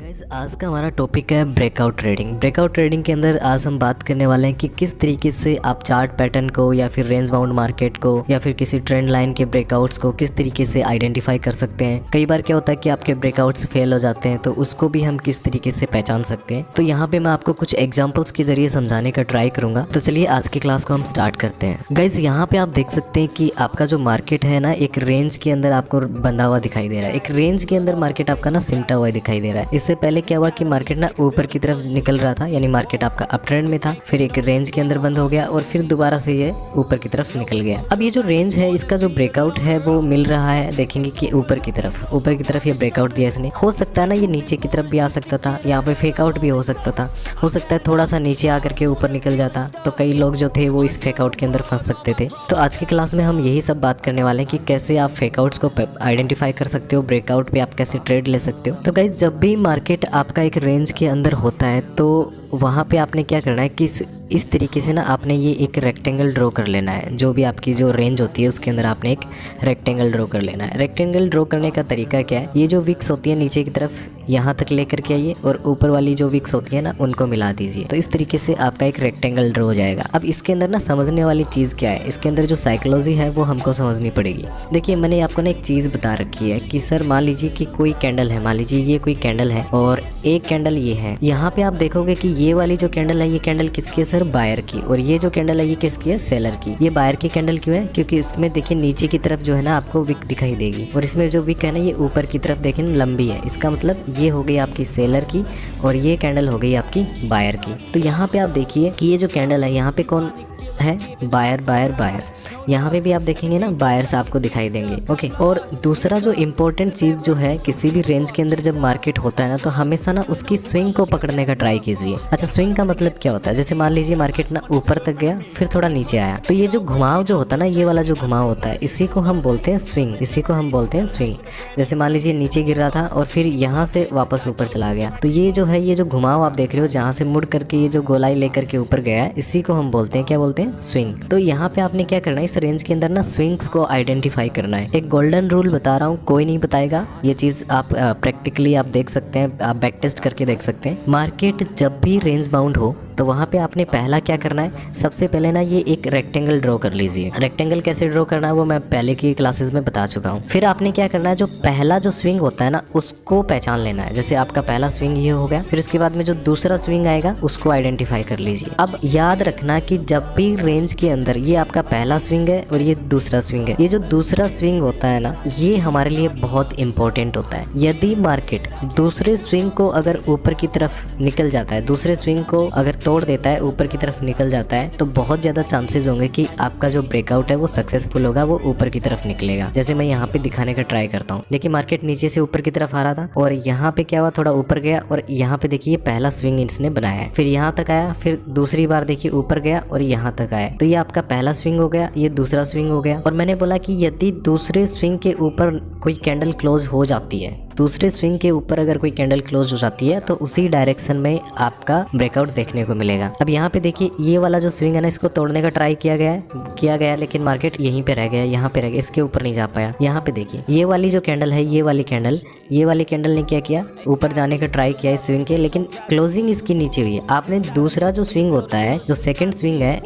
Guys आज का हमारा टॉपिक है ब्रेकआउट ट्रेडिंग। ब्रेकआउट ट्रेडिंग के अंदर आज हम बात करने वाले हैं कि किस तरीके से आप चार्ट पैटर्न को या फिर रेंज बाउंड मार्केट को या फिर किसी ट्रेंड लाइन के ब्रेकआउट्स को किस तरीके से आइडेंटिफाई कर सकते हैं। कई बार क्या होता है कि आपके ब्रेकआउट्स फेल हो जाते हैं, तो उसको भी हम किस तरीके से पहचान सकते हैं। तो यहाँ पे मैं आपको कुछ एग्जाम्पल्स के जरिए समझाने का ट्राई करूंगा। तो चलिए आज की क्लास को हम स्टार्ट करते हैं। गाइज यहाँ पे आप देख सकते हैं कि आपका जो मार्केट है ना, एक रेंज के अंदर आपको बंधा हुआ दिखाई दे रहा है। एक रेंज के अंदर मार्केट आपका ना सिमटा हुआ दिखाई दे रहा है। इससे पहले क्या हुआ कि मार्केट ना ऊपर की तरफ निकल रहा था, यानी मार्केट आपका अप ट्रेंड में था, फिर एक रेंज के अंदर बंद हो गया और फिर दोबारा से ये ऊपर की तरफ निकल गया। अब ये जो रेंज है, इसका जो ब्रेकआउट है वो मिल रहा है, देखेंगे कि ऊपर की तरफ ये ब्रेकआउट दिया इसने। हो सकता है ना ये नीचे की तरफ भी आ सकता था, यहाँ पे फेक आउट भी हो सकता था, हो सकता है थोड़ा सा नीचे आकर के ऊपर निकल जाता। तो कई लोग जो थे वो इस फेक आउट के अंदर फंस सकते थे। तो आज की क्लास में हम यही सब बात करने वाले हैं कि कैसे आप फेक आउट्स को आइडेंटिफाई कर सकते हो, ब्रेकआउट पे आप कैसे ट्रेड ले सकते हो। तो गाइस जब भी मार्केट आपका एक रेंज के अंदर होता है तो वहाँ पे आपने क्या करना है कि इस तरीके से ना आपने ये एक रेक्टेंगल ड्रॉ कर लेना है। जो भी आपकी जो रेंज होती है उसके अंदर आपने एक रेक्टेंगल ड्रॉ कर लेना है। रेक्टेंगल ड्रॉ करने का तरीका क्या है, ये जो विक्स होती है नीचे की तरफ यहाँ तक लेकर के आइए और ऊपर वाली जो विक्स होती है ना उनको मिला दीजिए। तो इस तरीके से आपका एक रेक्टेंगल ड्रॉ हो जाएगा। अब इसके अंदर ना समझने वाली चीज़ क्या है, इसके अंदर जो साइकोलॉजी है वो हमको समझनी पड़ेगी। देखिए मैंने आपको ना एक चीज़ बता रखी है कि सर मान लीजिए कि कोई कैंडल है, मान लीजिए ये कोई कैंडल है और एक कैंडल ये है। यहाँ पे आप देखोगे कि ये वाली जो कैंडल है ये कैंडल किसकी है सर, बायर की, और ये जो कैंडल है ये किसकी है, सेलर की। ये बायर की कैंडल क्यों है, क्योंकि इसमें देखिए नीचे की तरफ जो है ना आपको विक दिखाई देगी और इसमें जो विक है ना ये ऊपर की तरफ देखिए लंबी है। इसका मतलब ये हो गई आपकी सेलर की और ये कैंडल हो गई आपकी बायर की। तो यहाँ पे आप देखिए कि ये जो कैंडल है यहाँ पे कौन है, बायर बायर बायर। यहाँ पे भी आप देखेंगे ना बायर्स आपको दिखाई देंगे। ओके, और दूसरा जो इम्पोर्टेंट चीज़ जो है, किसी भी रेंज के अंदर जब मार्केट होता है ना तो हमेशा ना उसकी स्विंग को पकड़ने का ट्राई कीजिए। अच्छा, स्विंग का मतलब क्या होता है, जैसे मान लीजिए मार्केट ना ऊपर तक गया फिर थोड़ा नीचे आया, तो ये जो घुमाव जो होता है ना, ये वाला जो घुमाव होता है इसी को हम बोलते हैं स्विंग, इसी को हम बोलते हैं स्विंग। जैसे मान लीजिए नीचे गिर रहा था और फिर यहाँ से वापस ऊपर चला गया, तो ये जो है ये जो घुमाव आप देख रहे हो जहाँ से मुड़ करके ये जो गोलाई लेकर के ऊपर गया है, इसी को हम बोलते हैं, क्या बोलते हैं, स्विंग। तो यहाँ पे आपने क्या करना है, इस रेंज के अंदर ना स्विंग्स को आइडेंटिफाई करना है। एक गोल्डन रूल बता रहा हूँ, कोई नहीं बताएगा, ये चीज़ आप प्रैक्टिकली आप देख सकते हैं, आप बैक टेस्ट करके देख सकते हैं। मार्केट जब भी रेंज बाउंड हो तो वहाँ पे आपने पहला क्या करना है, सबसे पहले ना ये एक रेक्टेंगल ड्रॉ कर लीजिए। रेक्टेंगल कैसे ड्रॉ करना है वो मैं पहले की क्लासेस में बता चुका हूँ। फिर आपने क्या करना है, जो पहला जो स्विंग होता है ना उसको पहचान लेना है। जैसे आपका पहला स्विंग ये हो गया, फिर इसके बाद में जो दूसरा स्विंग आएगा उसको आइडेंटिफाई कर लीजिए। अब याद रखना कि जब भी रेंज के अंदर ये आपका पहला स्विंग है और ये दूसरा स्विंग है, ये जो दूसरा स्विंग होता है ना ये हमारे लिए बहुत इंपॉर्टेंट होता है। यदि मार्केट दूसरे स्विंग को अगर ऊपर की तरफ निकल जाता है, दूसरे स्विंग को अगर तोड़ देता है, ऊपर की तरफ निकल जाता है, तो बहुत ज्यादा चांसेस होंगे कि आपका जो ब्रेकआउट है वो सक्सेसफुल होगा, वो ऊपर की तरफ निकलेगा। जैसे मैं यहाँ पे दिखाने का ट्राई करता हूँ। देखिए मार्केट नीचे से ऊपर की तरफ आ रहा था और यहाँ पे क्या हुआ, थोड़ा ऊपर गया और यहाँ पे देखिए पहला स्विंग इसने बनाया है, फिर यहाँ तक आया, फिर दूसरी बार देखिए ऊपर गया और यहाँ तक आया। तो ये आपका पहला स्विंग हो गया, ये दूसरा स्विंग हो गया। और मैंने बोला कि यदि दूसरे स्विंग के ऊपर कोई कैंडल क्लोज हो जाती है, दूसरे स्विंग के ऊपर अगर कोई कैंडल क्लोज हो जाती है तो उसी डायरेक्शन में आपका ब्रेकआउट देखने को मिलेगा। अब यहाँ पे देखिए ये वाला जो स्विंग है ना इसको तोड़ने का ट्राई किया गया लेकिन मार्केट यहीं पे रह गया, यहाँ पे रह गया, इसके ऊपर नहीं जा पाया। यहाँ पे देखिए ये वाली जो कैंडल है, ये वाली कैंडल ने क्या किया, ऊपर जाने का ट्राई किया इस स्विंग के, लेकिन क्लोजिंग इसकी नीचे हुई है। आपने दूसरा जो स्विंग होता है, जो सेकंड स्विंग है,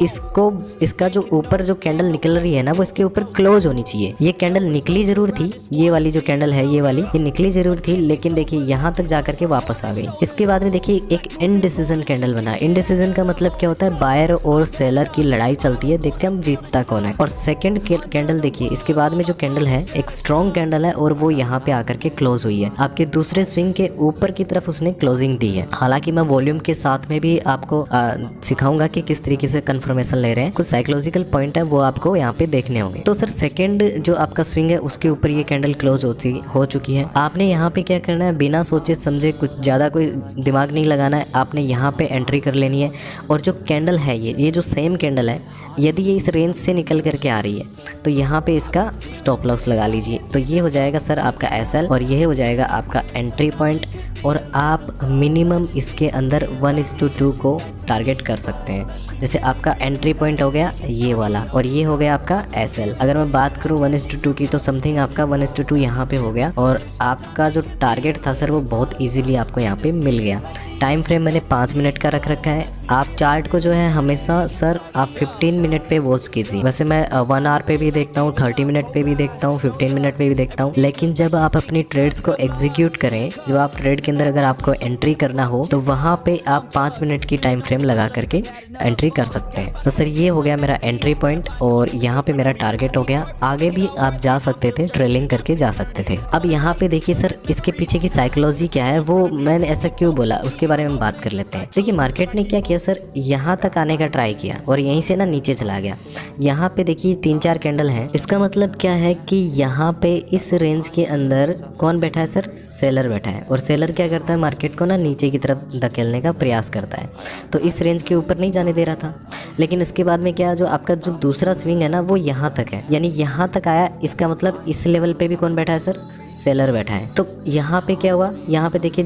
इसका जो ऊपर जो कैंडल निकल रही है ना वो इसके ऊपर क्लोज होनी चाहिए। ये कैंडल निकली जरूर थी, ये वाली जो कैंडल है ये वाली, ये निकली जरूर थी, लेकिन देखिए यहाँ तक जाकर के वापस आ गई। इसके बाद में देखिए एक इनडिसीजन कैंडल बना। इनडिसीजन का मतलब क्या होता है, बायर और सेलर की लड़ाई चलती है, देखते हैं हम जीतता कौन है। और सेकंड कैंडल देखिए, इसके बाद में जो कैंडल है एक स्ट्रॉन्ग कैंडल है और वो यहाँ पे आकर के क्लोज हुई है। आपके दूसरे स्विंग के ऊपर की तरफ उसने क्लोजिंग दी है। हालांकि मैं वॉल्यूम के साथ में भी आपको सिखाऊंगा कि किस तरीके से कंफर्मेशन ले रहे हैं, कुछ साइकोलॉजिकल पॉइंट है वो आपको यहाँ पे देखने होंगे। तो सर सेकंड जो आपका स्विंग है उसके ऊपर ये कैंडल क्लोज हो चुकी है। आपने यहाँ पे क्या करना है, बिना सोचे समझे, कुछ ज़्यादा कोई दिमाग नहीं लगाना है, आपने यहाँ पे एंट्री कर लेनी है। और जो कैंडल है ये जो सेम कैंडल है, यदि ये इस रेंज से निकल करके आ रही है तो यहाँ पे इसका स्टॉप लॉस लगा लीजिए। तो ये हो जाएगा सर आपका एसएल और ये हो जाएगा आपका एंट्री पॉइंट, और आप मिनिमम इसके अंदर 1:2 को टारगेट कर सकते हैं। जैसे आपका एंट्री पॉइंट हो गया ये वाला और ये हो गया आपका SL। अगर मैं बात करूँ 1:2 की तो समथिंग आपका 1:2 यहाँ पे हो गया और आपका जो टारगेट था सर वो बहुत ईजिली आपको यहाँ पे मिल गया। टाइम फ्रेम मैंने 5 मिनट का रख रखा है। आप चार्ट को जो है हमेशा सर आप 15 मिनट पे वॉच कीजिए। वैसे मैं 1 आवर पे भी देखता हूँ, 30 मिनट पे भी देखता हूँ, 15 मिनट पे भी देखता हूँ, लेकिन जब आप अपनी ट्रेड्स को एग्जीक्यूट करें, जब आप ट्रेड के अंदर अगर आपको एंट्री करना हो तो वहाँ पे आप 5 मिनट की टाइम फ्रेम लगा करके एंट्री कर सकते हैं। तो सर ये हो गया मेरा एंट्री पॉइंट और यहाँ पे मेरा टारगेट हो गया। आगे भी आप जा सकते थे, ट्रेलिंग करके जा सकते थे। अब यहाँ पे देखिए सर इसके पीछे की साइकोलॉजी क्या है, वो मैंने ऐसा क्यों बोला उसके बारे में बात कर लेते हैं। देखिए मार्केट ने क्या किया सर, यहाँ तक आने का ट्राई किया और यहीं से ना नीचे चला गया। यहाँ पे देखिए 3-4 कैंडल हैं। इसका मतलब क्या है कि यहाँ पे इस रेंज के अंदर कौन बैठा है सर, सेलर बैठा है। और सेलर क्या करता है, मार्केट को ना नीचे की तरफ धकेलने का प्रयास करता है। तो इस रेंज के ऊपर नहीं जाने दे रहा था, लेकिन इसके बाद में क्या, जो आपका जो दूसरा स्विंग है ना वो यहाँ तक है, यानी यहाँ तक आया। इसका मतलब इस लेवल पे भी कौन बैठा है सर, सेलर बैठा है। तो यहाँ पे क्या हुआ, यहाँ पे देखिए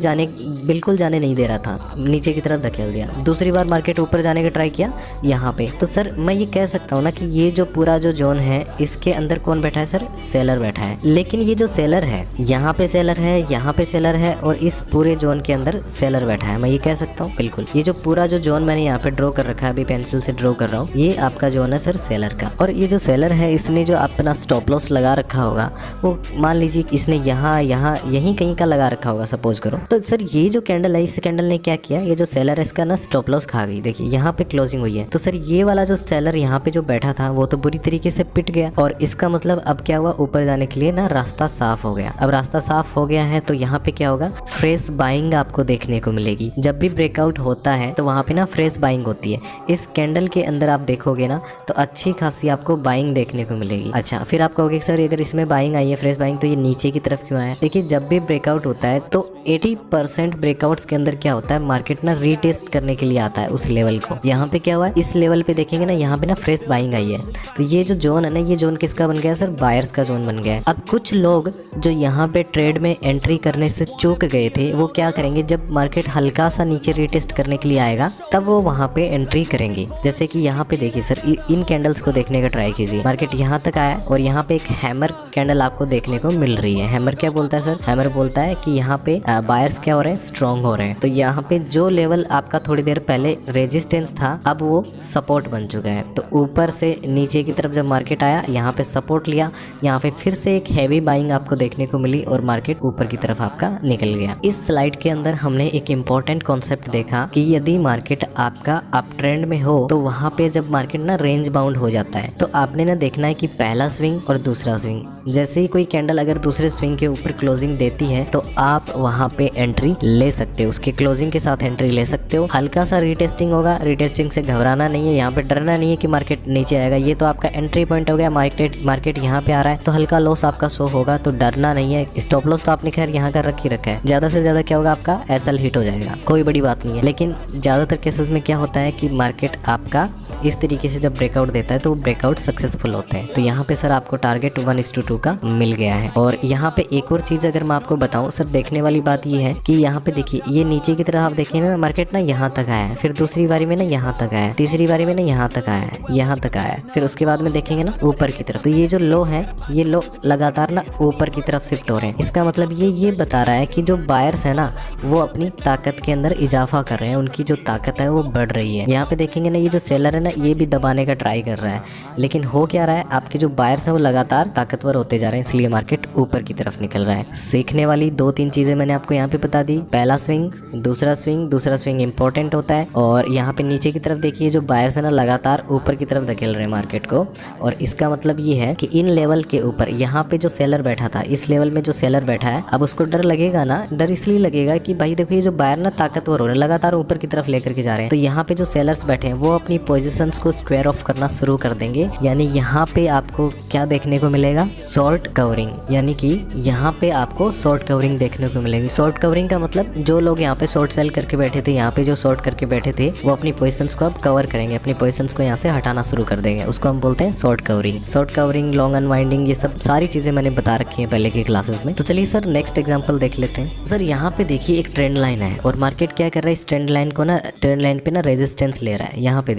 बिल्कुल जाने नहीं दे रहा था, नीचे की तरफ धकेल दिया। दूसरी बार मार्केट ऊपर जाने का ट्राई किया यहाँ पे। तो सर मैं ये कह सकता हूँ ना कि ये जो पूरा जो जोन है इसके अंदर कौन बैठा है सर, सेलर बैठा है। लेकिन ये जो सेलर है, यहाँ पे सेलर है, यहाँ पे सेलर है और इस पूरे जोन के अंदर सेलर बैठा है, मैं ये कह सकता हूँ। बिल्कुल ये जो पूरा जो जोन मैंने यहाँ पे ड्रॉ कर रखा है, अभी पेंसिल से ड्रॉ कर रहा हूँ, ये आपका जोन है सर सेलर का। और ये जो सेलर है इसने जो अपना स्टॉप लॉस लगा रखा होगा, वो मान लीजिए इसने यहाँ यहीं कहीं का लगा रखा होगा सपोज करो। तो सर ये जो कैंडल है, इस कैंडल ने क्या किया, ये जो सेलर है इसका ना स्टॉप लॉस खा गई। देखिए यहाँ पे क्लोजिंग हुई है। तो सर ये वाला जो सेलर यहाँ पे जो बैठा था वो तो बुरी तरीके से पिट गया और इसका मतलब अब क्या हुआ, ऊपर जाने के लिए ना रास्ता साफ हो गया। अब रास्ता साफ हो गया है तो यहाँ पे क्या होगा, फ्रेश बाइंग आपको देखने को मिलेगी। जब भी ब्रेकआउट होता है तो वहाँ पे ना फ्रेश बाइंग होती है। इस कैंडल के अंदर आप देखोगे ना तो अच्छी खासी आपको बाइंग देखने को मिलेगी। अच्छा, फिर आप कहोगे सर अगर इसमें बाइंग आई है, फ्रेश बाइंग, तो ये नीचे की तरफ क्यों आया। देखिए जब भी ब्रेकआउट होता है तो 80% ब्रेकआउट्स के अंदर क्या होता है, मार्केट ना रीटेस्ट करने के लिए आता है उस लेवल को। यहाँ पे क्या हुआ है, इस लेवल पे देखेंगे ना, यहाँ पे ना फ्रेश बाइंग आई है। तो ये जो जोन है ना, ये जोन किसका बन गया सर, बायर्स का जोन बन गया है। अब कुछ लोग जो यहाँ पे ट्रेड में एंट्री करने से चूक गए थे, वो क्या करेंगे, जब मार्केट हल्का सा नीचे रीटेस्ट करने के लिए आएगा तब वो वहाँ पे एंट्री करेंगे। जैसे कि यहाँ पे देखिए सर, इन कैंडल्स को देखने का ट्राई कीजिए। मार्केट यहाँ तक आया और यहाँ पे एक हैमर कैंडल आपको देखने को मिल रही है। हैमर क्या बोलता है सर, हैमर बोलता है कि यहाँ पे बायर्स क्या हो रहे हैं, स्ट्रॉन्ग हो रहे हैं। तो यहाँ पे जो लेवल आपका थोड़ी देर पहले रेजिस्टेंस था, अब वो सपोर्ट बन चुका है। तो ऊपर से नीचे की तरफ जब मार्केट आया, यहाँ पे सपोर्ट लिया, यहाँ पे फिर से एक हैवी बाइंग आपको देखने को मिली और मार्केट ऊपर की तरफ आपका निकल गया। इस स्लाइड के अंदर हमने एक इम्पोर्टेंट कॉन्सेप्ट देखा कि यदि मार्केट आपका अप ट्रेंड में हो तो वहाँ पे जब मार्केट ना रेंज बाउंड हो जाता है तो आपने ना देखना है कि पहला स्विंग और दूसरा स्विंग, जैसे ही कोई कैंडल अगर दूसरे स्विंग के ऊपर क्लोजिंग देती है तो आप वहाँ पे एंट्री ले सकते हो, उसके क्लोजिंग के साथ एंट्री ले सकते हो। हल्का सा रीटेस्टिंग होगा, रीटेस्टिंग से घबराना नहीं है, यहाँ पे डरना नहीं है कि मार्केट नीचे आएगा। ये तो आपका एंट्री पॉइंट हो गया, मार्केट यहाँ पे आ रहा है तो हल्का लॉस आपका शो होगा, तो डरना नहीं है। स्टॉप लॉस तो आपने खैर यहाँ का रख ही रखा है, ज्यादा से ज्यादा क्या होगा, आपका SL हिट हो जाएगा, कोई बड़ी बात नहीं है। लेकिन ज्यादातर केसेस में क्या होता है कि मार्केट आपका इस तरीके से जब ब्रेकआउट देता है तो वो ब्रेकआउट सक्सेसफुल होते हैं। तो यहाँ पे सर आपको टारगेट 1:2 का मिल गया है। और यहाँ पे एक और चीज अगर मैं आपको बताऊं सर, देखने वाली बात ये है कि यहाँ पे देखिए ये नीचे की तरफ आप देखिए ना, मार्केट ना यहाँ तक आया है, फिर दूसरी बारी में ना यहाँ तक आया है, तीसरी बारी में ना यहाँ तक आया है, यहाँ तक आया है, फिर उसके बाद में देखेंगे ना ऊपर की तरफ। तो ये जो लो है, ये लो लगातार ना ऊपर की तरफ शिफ्ट हो रहे हैं। इसका मतलब ये बता रहा है कि जो बायर्स है ना वो अपनी ताकत के अंदर इजाफा कर रहे हैं, उनकी जो ताकत है वो बढ़ रही है। यहाँ पे देखेंगे ना, ये जो सेलर है ना ये भी दबाने का ट्राई कर रहा है, लेकिन हो क्या रहा है, आपके जो बायर्स है वो लगातार ताकतवर होते जा रहे हैं, इसलिए मार्केट ऊपर की तरफ निकल रहा है। सीखने वाली 2-3 चीजें मैंने आपको यहाँ पे बता दी। पहला स्विंग, दूसरा स्विंग इंपॉर्टेंट होता है। और यहाँ पे नीचे की तरफ देखिए जो बायर्स है ना लगातार ऊपर की तरफ धकेल रहे हैं मार्केट को, और इसका मतलब ये है कि इन लेवल के ऊपर यहाँ पे जो सेलर बैठा था, इस लेवल में जो सेलर बैठा है, अब उसको डर लगेगा ना, डर इसलिए लगेगा कि भाई देखो ये जो बायर ना ताकतवर हो रहे हैं, लगातार ऊपर की तरफ लेकर के जा रहे हैं। तो यहाँ पे जो सेलर्स बैठे हैं वो अपनी पोजीशंस को स्क्वायर ऑफ करना शुरू कर देंगे, यानी यहाँ पे आपको क्या देखने को मिलेगा, शॉर्ट कवरिंग, यानी कि यहाँ पे आपको शॉर्ट कवरिंग देखने को मिलेगी। शॉर्ट कवरिंग का मतलब जो लोग यहाँ पे शॉर्ट सेल करके बैठे थे, यहाँ पे जो शॉर्ट करके बैठे थे वो अपनी पोजीशंस को अब कवर करेंगे, अपनी पोजीशंस को यहाँ से हटाना शुरू कर देंगे। उसको हम बोलते हैं short covering. Short covering, long unwinding, ये सब सारी चीजें मैंने बता रखी है पहले की क्लासेस में। तो चलिए सर नेक्स्ट एग्जांपल देख लेते हैं। सर यहाँ पे देखिए एक ट्रेंड लाइन है और मार्केट क्या कर रहा है, इस ट्रेंड लाइन को ना, ट्रेंड लाइन पे ना रेजिस्टेंस ले रहा है। यहाँ पे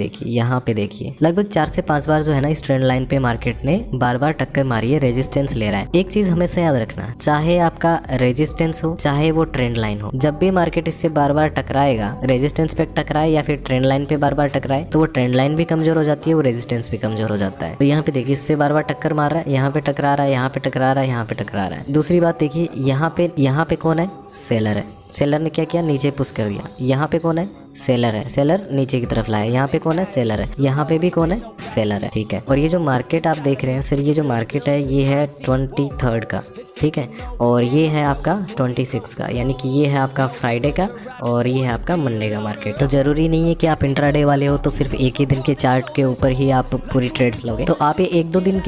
देखिए लगभग 4 से 5 बार जो है ना इस ट्रेंड लाइन पे मार्केट ने बार बार टक्कर मारी है, रेजिस्टेंस ले रहा है। एक चीज हमेशा याद रखना, चाहे आपका रेजिस्टेंस हो चाहे वो ट्रेंड लाइन हो, जब भी मार्केट इससे बार बार टकराएगा, रेजिस्टेंस पे टकराए या फिर ट्रेंड लाइन पे बार बार टकराए, तो वो ट्रेंड लाइन भी कमजोर हो जाती है, वो रेजिस्टेंस भी कमजोर हो जाता है। तो यहाँ पे देखिए इससे बार बार टक्कर मार रहा है, यहाँ पे टकरा रहा है, यहाँ पे टकरा रहा है, यहाँ पे टकरा रहा है। दूसरी बात देखिए यहाँ पे कौन है, सेलर है। सेलर ने क्या किया, नीचे पुश कर दिया। यहाँ पे कौन है, सेलर है। सेलर नीचे की तरफ लाया। यहाँ पे कौन है, सेलर है। यहाँ पे भी कौन है, सेलर है। ठीक है। और ये जो मार्केट आप देख रहे हैं सर, ये जो मार्केट है ये है 23 का, ठीक है, और ये है आपका 26 का, यानी कि ये है आपका फ्राइडे का और ये है आपका मंडे का मार्केट। तो जरूरी नहीं है कि आप इंट्राडे वाले हो तो सिर्फ एक ही दिन के चार्ट के ऊपर ही आप पूरी ट्रेड्स लोगे। तो आप ये एक दो दिन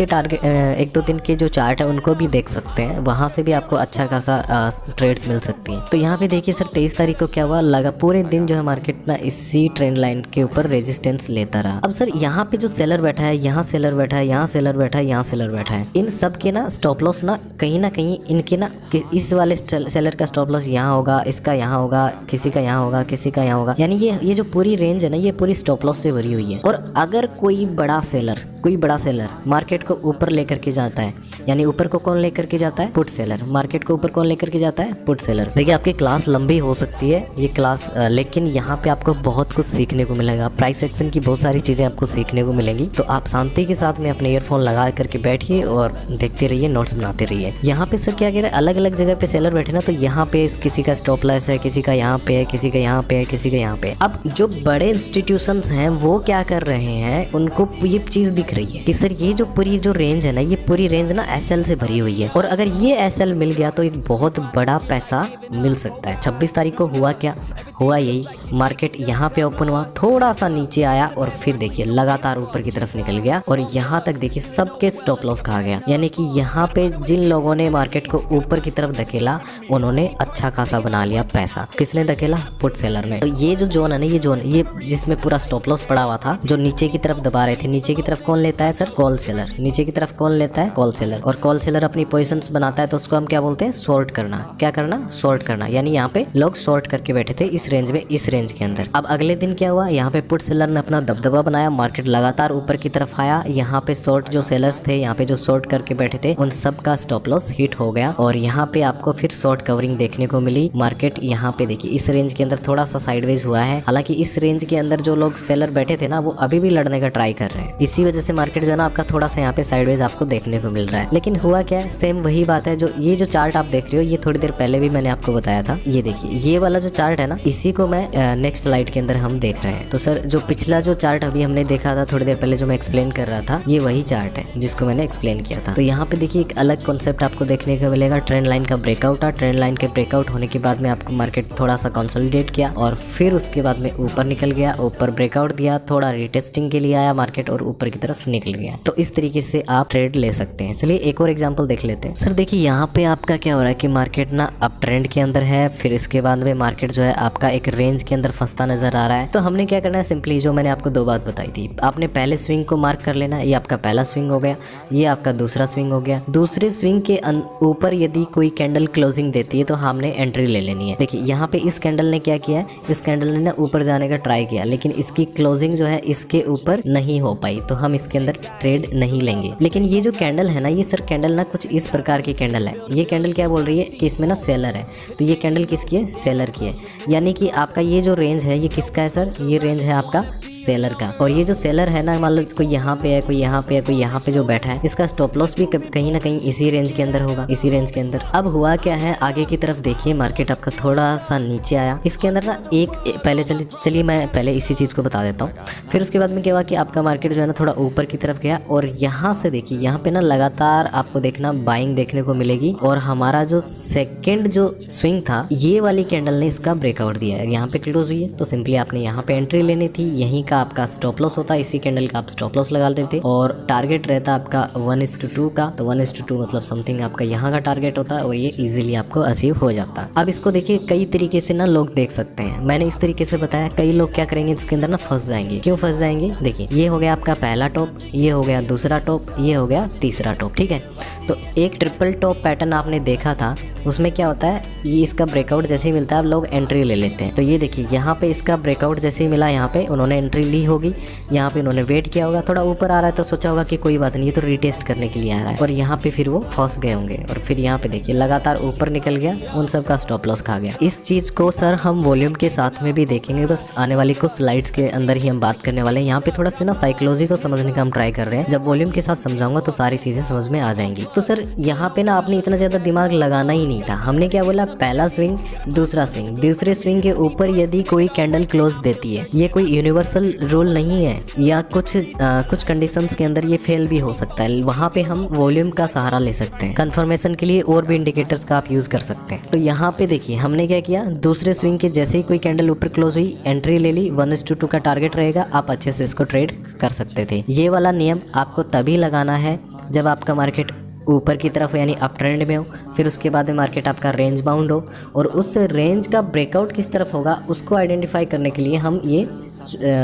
के जो चार्ट है उनको भी देख सकते हैं, वहां से भी आपको अच्छा खासा ट्रेड्स मिल सकती है। तो यहाँ पे देखिए सर 23 तारीख को क्या हुआ, लगा पूरे दिन जो है मार्केट ना इसी ट्रेंड लाइन के ऊपर रेजिस्टेंस लेता रहा। अब सर यहाँ पे जो सेलर बैठा है, यहाँ सेलर बैठा है, यहाँ सेलर बैठा है, यहाँ सेलर बैठा है, इन सब के ना स्टॉप लॉस ना कहीं इनके ना इस वाले सेलर का स्टॉप लॉस यहाँ होगा, इसका यहाँ होगा, किसी का यहाँ होगा, किसी का यहाँ होगा, यानी ये जो पूरी रेंज है ना ये पूरी स्टॉप लॉस से भरी हुई है। और अगर कोई बड़ा सेलर मार्केट को ऊपर लेकर के जाता है, यानी ऊपर को कौन लेकर के जाता है, पुट सेलर। मार्केट को ऊपर कौन लेकर के जाता है, पुट सेलर। देखिए आपकी क्लास लंबी हो सकती है ये क्लास, लेकिन यहाँ पे आपको बहुत कुछ सीखने को मिलेगा। प्राइस एक्शन की बहुत सारी चीजें आपको सीखने को मिलेंगी। तो आप शांति के साथ में अपने ईयरफोन लगा करके बैठिए और देखते रहिए, नोट्स बनाते रहिए। यहाँ पे सर क्या कह रहे हैं, अलग अलग जगह पे सेलर बैठे ना, तो यहाँ पे किसी का स्टॉप लॉस है, किसी का यहाँ पे है, किसी का यहाँ पे है, किसी का यहाँ पे। अब जो बड़े इंस्टीट्यूशंस हैं वो क्या कर रहे हैं, उनको ये चीज दिख रही है कि सर ये जो पूरी जो रेंज है ना, ये पूरी रेंज ना एसएल से भरी हुई है, और अगर ये एसएल मिल गया तो एक बहुत बड़ा पैसा मिल सकता है। 26 तारीख को हुआ क्या, हुआ यही, मार्केट यहाँ पे ओपन हुआ, थोड़ा सा नीचे आया और फिर देखिए लगातार ऊपर की तरफ निकल गया और यहाँ तक देखिए सबके स्टॉप लॉस खा गया। यानी कि यहाँ पे जिन लोगों ने मार्केट को ऊपर की तरफ धकेला उन्होंने अच्छा खासा बना लिया पैसा। किसने धकेला, पुट सेलर ने। तो ये जो जोन है ना, ये जोन ये जिसमें पूरा स्टॉप लॉस पड़ा हुआ था, जो नीचे की तरफ दबा रहे थे, नीचे की तरफ कौन लेता है सर, कॉल सेलर। नीचे की तरफ कौन लेता है, कॉल सेलर। और कॉल सेलर अपनी पोजीशंस बनाता है तो उसको हम क्या बोलते हैं, शॉर्ट करना। क्या करना, शॉर्ट करना। यानी यहाँ पे लोग शॉर्ट करके बैठे थे इस रेंज में, इस रेंज के अंदर। अब अगले दिन क्या हुआ, यहाँ पे पुट सेलर ने अपना दबदबा बनाया, मार्केट लगातार ऊपर की तरफ आया। यहाँ पे शॉर्ट जो सेलर्स थे, यहाँ पे जो शॉर्ट करके बैठे थे, उन सब का स्टॉप लॉस हिट हो गया और यहाँ पे आपको फिर शॉर्ट कवरिंग देखने को मिली। मार्केट यहाँ पे देखिए इस रेंज के अंदर थोड़ा सा साइडवेज हुआ है। हालांकि इस रेंज के अंदर जो लोग सेलर बैठे थे ना, वो अभी भी लड़ने का ट्राई कर रहे हैं। इसी वजह से मार्केट जो है ना आपका थोड़ा सा यहाँ पे साइडवेज आपको देखने को मिल रहा है। लेकिन हुआ क्या है, सेम वही बात है। जो ये जो चार्ट आप देख रहे हो, ये थोड़ी देर पहले भी मैंने आपको बताया था। ये देखिए ये वाला जो चार्ट है ना, इसी को मैं नेक्स्ट स्लाइड के अंदर हम देख रहे हैं। तो सर जो पिछला जो चार्ट अभी हमने देखा था थोड़ी देर पहले, जो मैं एक्सप्लेन कर रहा था, ये वही चार्ट है जिसको मैंने एक्सप्लेन किया था। तो यहाँ पे देखिए एक अलग कॉन्सेप्ट आपको देखने को मिलेगा। ट्रेंड लाइन का ब्रेकआउट था, ट्रेंड लाइन के ब्रेकआउट होने के बाद में आपको मार्केट थोड़ा सा कंसोलिडेट किया और फिर उसके बाद में ऊपर निकल गया, ऊपर ब्रेकआउट दिया, थोड़ा रिटेस्टिंग के लिए आया मार्केट और ऊपर की तरफ निकल गया। तो इस तरीके से आप ट्रेड ले सकते हैं। चलिए एक और एग्जांपल देख लेते हैं। सर देखिए यहाँ पे आपका क्या हो रहा है कि मार्केट ना अप ट्रेंड के अंदर है, फिर इसके बाद में मार्केट जो है आपका एक रेंज के अंदर फंसता नजर आ रहा है। तो हमने क्या करना है, सिंपली जो मैंने आपको 2 बात बताई थी, आपने पहले स्विंग को मार्क कर लेना। ये आपका पहला स्विंग हो गया, ये आपका दूसरा स्विंग हो गया। दूसरे स्विंग के ऊपर यदि कोई कैंडल क्लोजिंग देती है तो हमने एंट्री ले लेनी है। देखिए यहाँ पे इस कैंडल ने क्या किया है, इस कैंडल ने ना ऊपर जाने का ट्राई किया, लेकिन इसकी क्लोजिंग जो है इसके ऊपर नहीं हो पाई, तो हम इसके अंदर ट्रेड नहीं लेंगे। लेकिन ये जो कैंडल है ना, ये सर कैंडल ना कुछ इस प्रकार की कैंडल है। ये कैंडल क्या बोल रही है कि इसमें ना सेलर है, तो ये कैंडल किसकी है, सेलर की है। यानी कि आपका ये जो रेंज है ये किसका है सर, ये रेंज है आपका सेलर का। और ये जो सेलर है ना, मान लो कोई यहाँ पे है, कोई यहाँ पे है, कोई यहाँ पे जो बैठा है, इसका स्टॉप लॉस भी कहीं ना कहीं इसी रेंज के अंदर होगा, इसी रेंज के अंदर। अब हुआ क्या है, आगे की तरफ देखिए मार्केट आपका थोड़ा सा नीचे आया, इसके अंदर ना पहले चलिए मैं पहले इसी चीज को बता देता हूँ। फिर उसके बाद में क्या हुआ कि आपका मार्केट जो है ना थोड़ा ऊपर की तरफ गया और यहाँ से देखिए यहाँ पे ना लगातार आपको देखना बाइंग देखने को मिलेगी। और हमारा जो सेकेंड जो स्विंग था, ये वाली कैंडल ने इसका ब्रेकआउट भी है, यहाँ पे क्लोज हुई है तो सिंपली आपने यहाँ पे एंट्री लेनी थी। यहीं का आपका स्टॉप लॉस होता है, इसी कैंडल का आप स्टॉप लॉस लगा देते और टारगेट रहता आपका 1:2 का। तो 1:2 मतलब समथिंग आपका यहाँ का टारगेट होता है और ये इजीली आपको अचीव हो जाता है। अब इसको देखिए कई तरीके से ना लोग देख सकते हैं, मैंने इस तरीके से बताया। कई लोग क्या करेंगे इसके अंदर ना फंस जाएंगे। क्यों फंस जाएंगे? देखिए ये हो गया आपका पहला टॉप, ये हो गया दूसरा टॉप, ये हो गया तीसरा टॉप, ठीक है। तो एक ट्रिपल टॉप पैटर्न आपने देखा था, उसमें क्या होता है, ये इसका ब्रेकआउट जैसे ही मिलता है आप लोग एंट्री ले लेते हैं। तो ये देखिए यहाँ पे इसका ब्रेकआउट जैसे ही मिला, यहाँ पे उन्होंने एंट्री ली होगी, यहाँ पे उन्होंने वेट किया होगा, थोड़ा ऊपर आ रहा है तो सोचा होगा कि कोई बात नहीं, ये तो रीटेस्ट करने के लिए आ रहा है, और यहाँ पे फिर वो फंस गए होंगे और फिर यहाँ पे देखिए लगातार ऊपर निकल गया, उन सब का स्टॉप लॉस खा गया। इस चीज़ को सर हम वॉल्यूम के साथ में भी देखेंगे, बस आने वाली कुछ स्लाइड्स के अंदर ही हम बात करने वाले हैं। यहाँ पे थोड़ा सा ना साइकोलॉजी को समझने का हम ट्राई कर रहे हैं, जब वॉल्यूम के साथ समझाऊंगा तो सारी चीज़ें समझ में आ जाएंगी। तो सर यहाँ पे ना आपने इतना ज़्यादा दिमाग लगाना ही नहीं था। हमने क्या बोला, पहला स्विंग, दूसरा स्विंग, दूसरे स्विंग के ऊपर यदि कोई कैंडल क्लोज देती है, ये कोई यूनिवर्सल रूल नहीं है, या कुछ कंडीशंस के अंदर ये फेल भी हो सकता है। वहाँ पे हम वॉल्यूम का सहारा ले सकते हैं कंफर्मेशन के लिए, और भी इंडिकेटर्स का आप यूज़ कर सकते हैं। तो यहाँ पे देखिए हमने क्या किया, दूसरे स्विंग के जैसे ही कोई कैंडल ऊपर क्लोज हुई, एंट्री ले ली, 1:2 का टारगेट रहेगा, आप अच्छे से इसको ट्रेड कर सकते थे। ये वाला नियम आपको तभी लगाना है जब आपका मार्केट ऊपर की तरफ यानी अप ट्रेंड में हो, फिर उसके बाद में मार्केट आपका रेंज बाउंड हो, और उस रेंज का ब्रेकआउट किस तरफ होगा उसको आइडेंटिफाई करने के लिए हम ये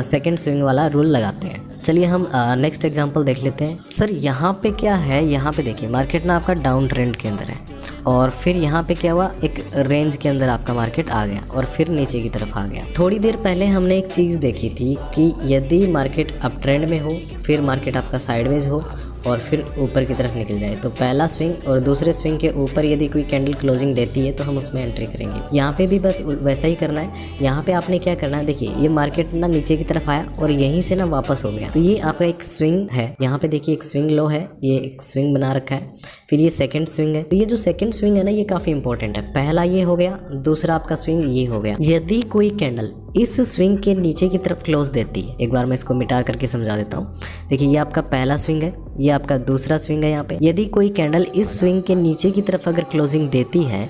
सेकंड स्विंग वाला रूल लगाते हैं। चलिए हम नेक्स्ट एग्जांपल देख लेते हैं। सर यहाँ पे क्या है, यहाँ पे देखिए मार्केट ना आपका डाउन ट्रेंड के अंदर है, और फिर यहाँ पे क्या हुआ, एक रेंज के अंदर आपका मार्केट आ गया और फिर नीचे की तरफ आ गया। थोड़ी देर पहले हमने एक चीज़ देखी थी कि यदि मार्केट अप ट्रेंड में हो, फिर मार्केट आपका साइडवेज हो और फिर ऊपर की तरफ निकल जाए, तो पहला स्विंग और दूसरे स्विंग के ऊपर यदि कोई कैंडल क्लोजिंग देती है तो हम उसमें एंट्री करेंगे। यहाँ पे भी बस वैसा ही करना है। यहाँ पे आपने क्या करना है, देखिए ये मार्केट ना नीचे की तरफ आया और यहीं से ना वापस हो गया, तो ये आपका एक स्विंग है। यहाँ पे देखिए एक स्विंग लो है, ये एक स्विंग बना रखा है, फिर ये सेकंड स्विंग है। तो ये जो सेकंड स्विंग है ना, ये काफ़ी इंपॉर्टेंट है। पहला ये हो गया, दूसरा आपका स्विंग ये हो गया। यदि कोई कैंडल इस स्विंग के नीचे की तरफ क्लोज देती है, एक बार मैं इसको मिटा करके समझा देता हूँ। देखिए ये आपका पहला स्विंग है, ये आपका दूसरा स्विंग है। यहाँ पे यदि कोई कैंडल इस स्विंग के नीचे की तरफ अगर क्लोजिंग देती है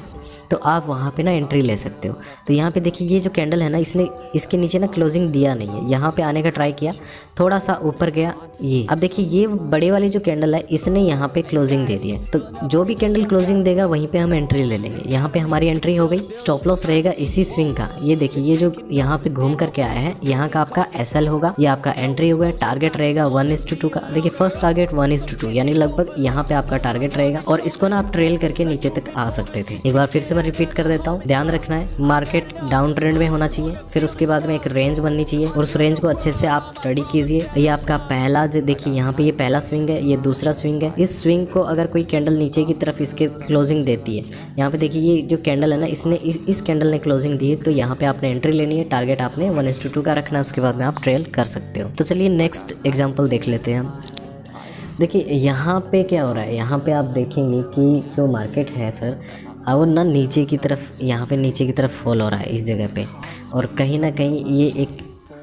तो आप वहाँ पे ना एंट्री ले सकते हो। तो यहाँ पे देखिए ये जो कैंडल है ना, इसने इसके नीचे ना क्लोजिंग दिया नहीं है, यहाँ पे आने का ट्राई किया, थोड़ा सा ऊपर गया ये। अब देखिए ये बड़े वाली जो कैंडल है इसने यहाँ पे क्लोजिंग दे दी है, तो जो भी कैंडल क्लोजिंग देगा वहीं पे हम एंट्री ले लेंगे। यहाँ पे हमारी एंट्री हो गई। स्टॉप लॉस रहेगा इसी स्विंग का। ये देखिए ये जो यहाँ पे घूम करके आया है, यहाँ का आपका SL होगा, ये आपका एंट्री होगा। टारगेट रहेगा 1:2 का। देखिए फर्स्ट टारगेट 1:2 यानी लगभग यहाँ पे आपका टारगेट रहेगा, और इसको ना आप ट्रेल करके नीचे तक आ सकते थे। एक बार फिर से रिपीट कर देता हूँ, ध्यान रखना है मार्केट डाउन ट्रेंड में होना चाहिए, फिर उसके बाद में एक रेंज बननी चाहिए, और उस रेंज को अच्छे से आप स्टडी कीजिए। ये आपका पहला, देखिए यहाँ पे ये पहला स्विंग है, ये दूसरा स्विंग है। इस स्विंग को अगर कोई कैंडल नीचे की तरफ इसके क्लोजिंग देती है, यहाँ पे देखिए ये जो कैंडल है ना, इसने इस कैंडल ने क्लोजिंग दी है, तो यहाँ पे आपने एंट्री लेनी है। टारगेट आपने 1:2 का रखना है, उसके बाद में आप ट्रेल कर सकते हो। तो चलिए नेक्स्ट एग्जाम्पल देख लेते हैं हम। देखिए यहाँ पे क्या हो रहा है, यहाँ पे आप देखेंगे कि जो मार्केट है सर, और ना नीचे की तरफ, यहाँ पे नीचे की तरफ फॉल हो रहा है इस जगह पे, और कहीं ना कहीं ये एक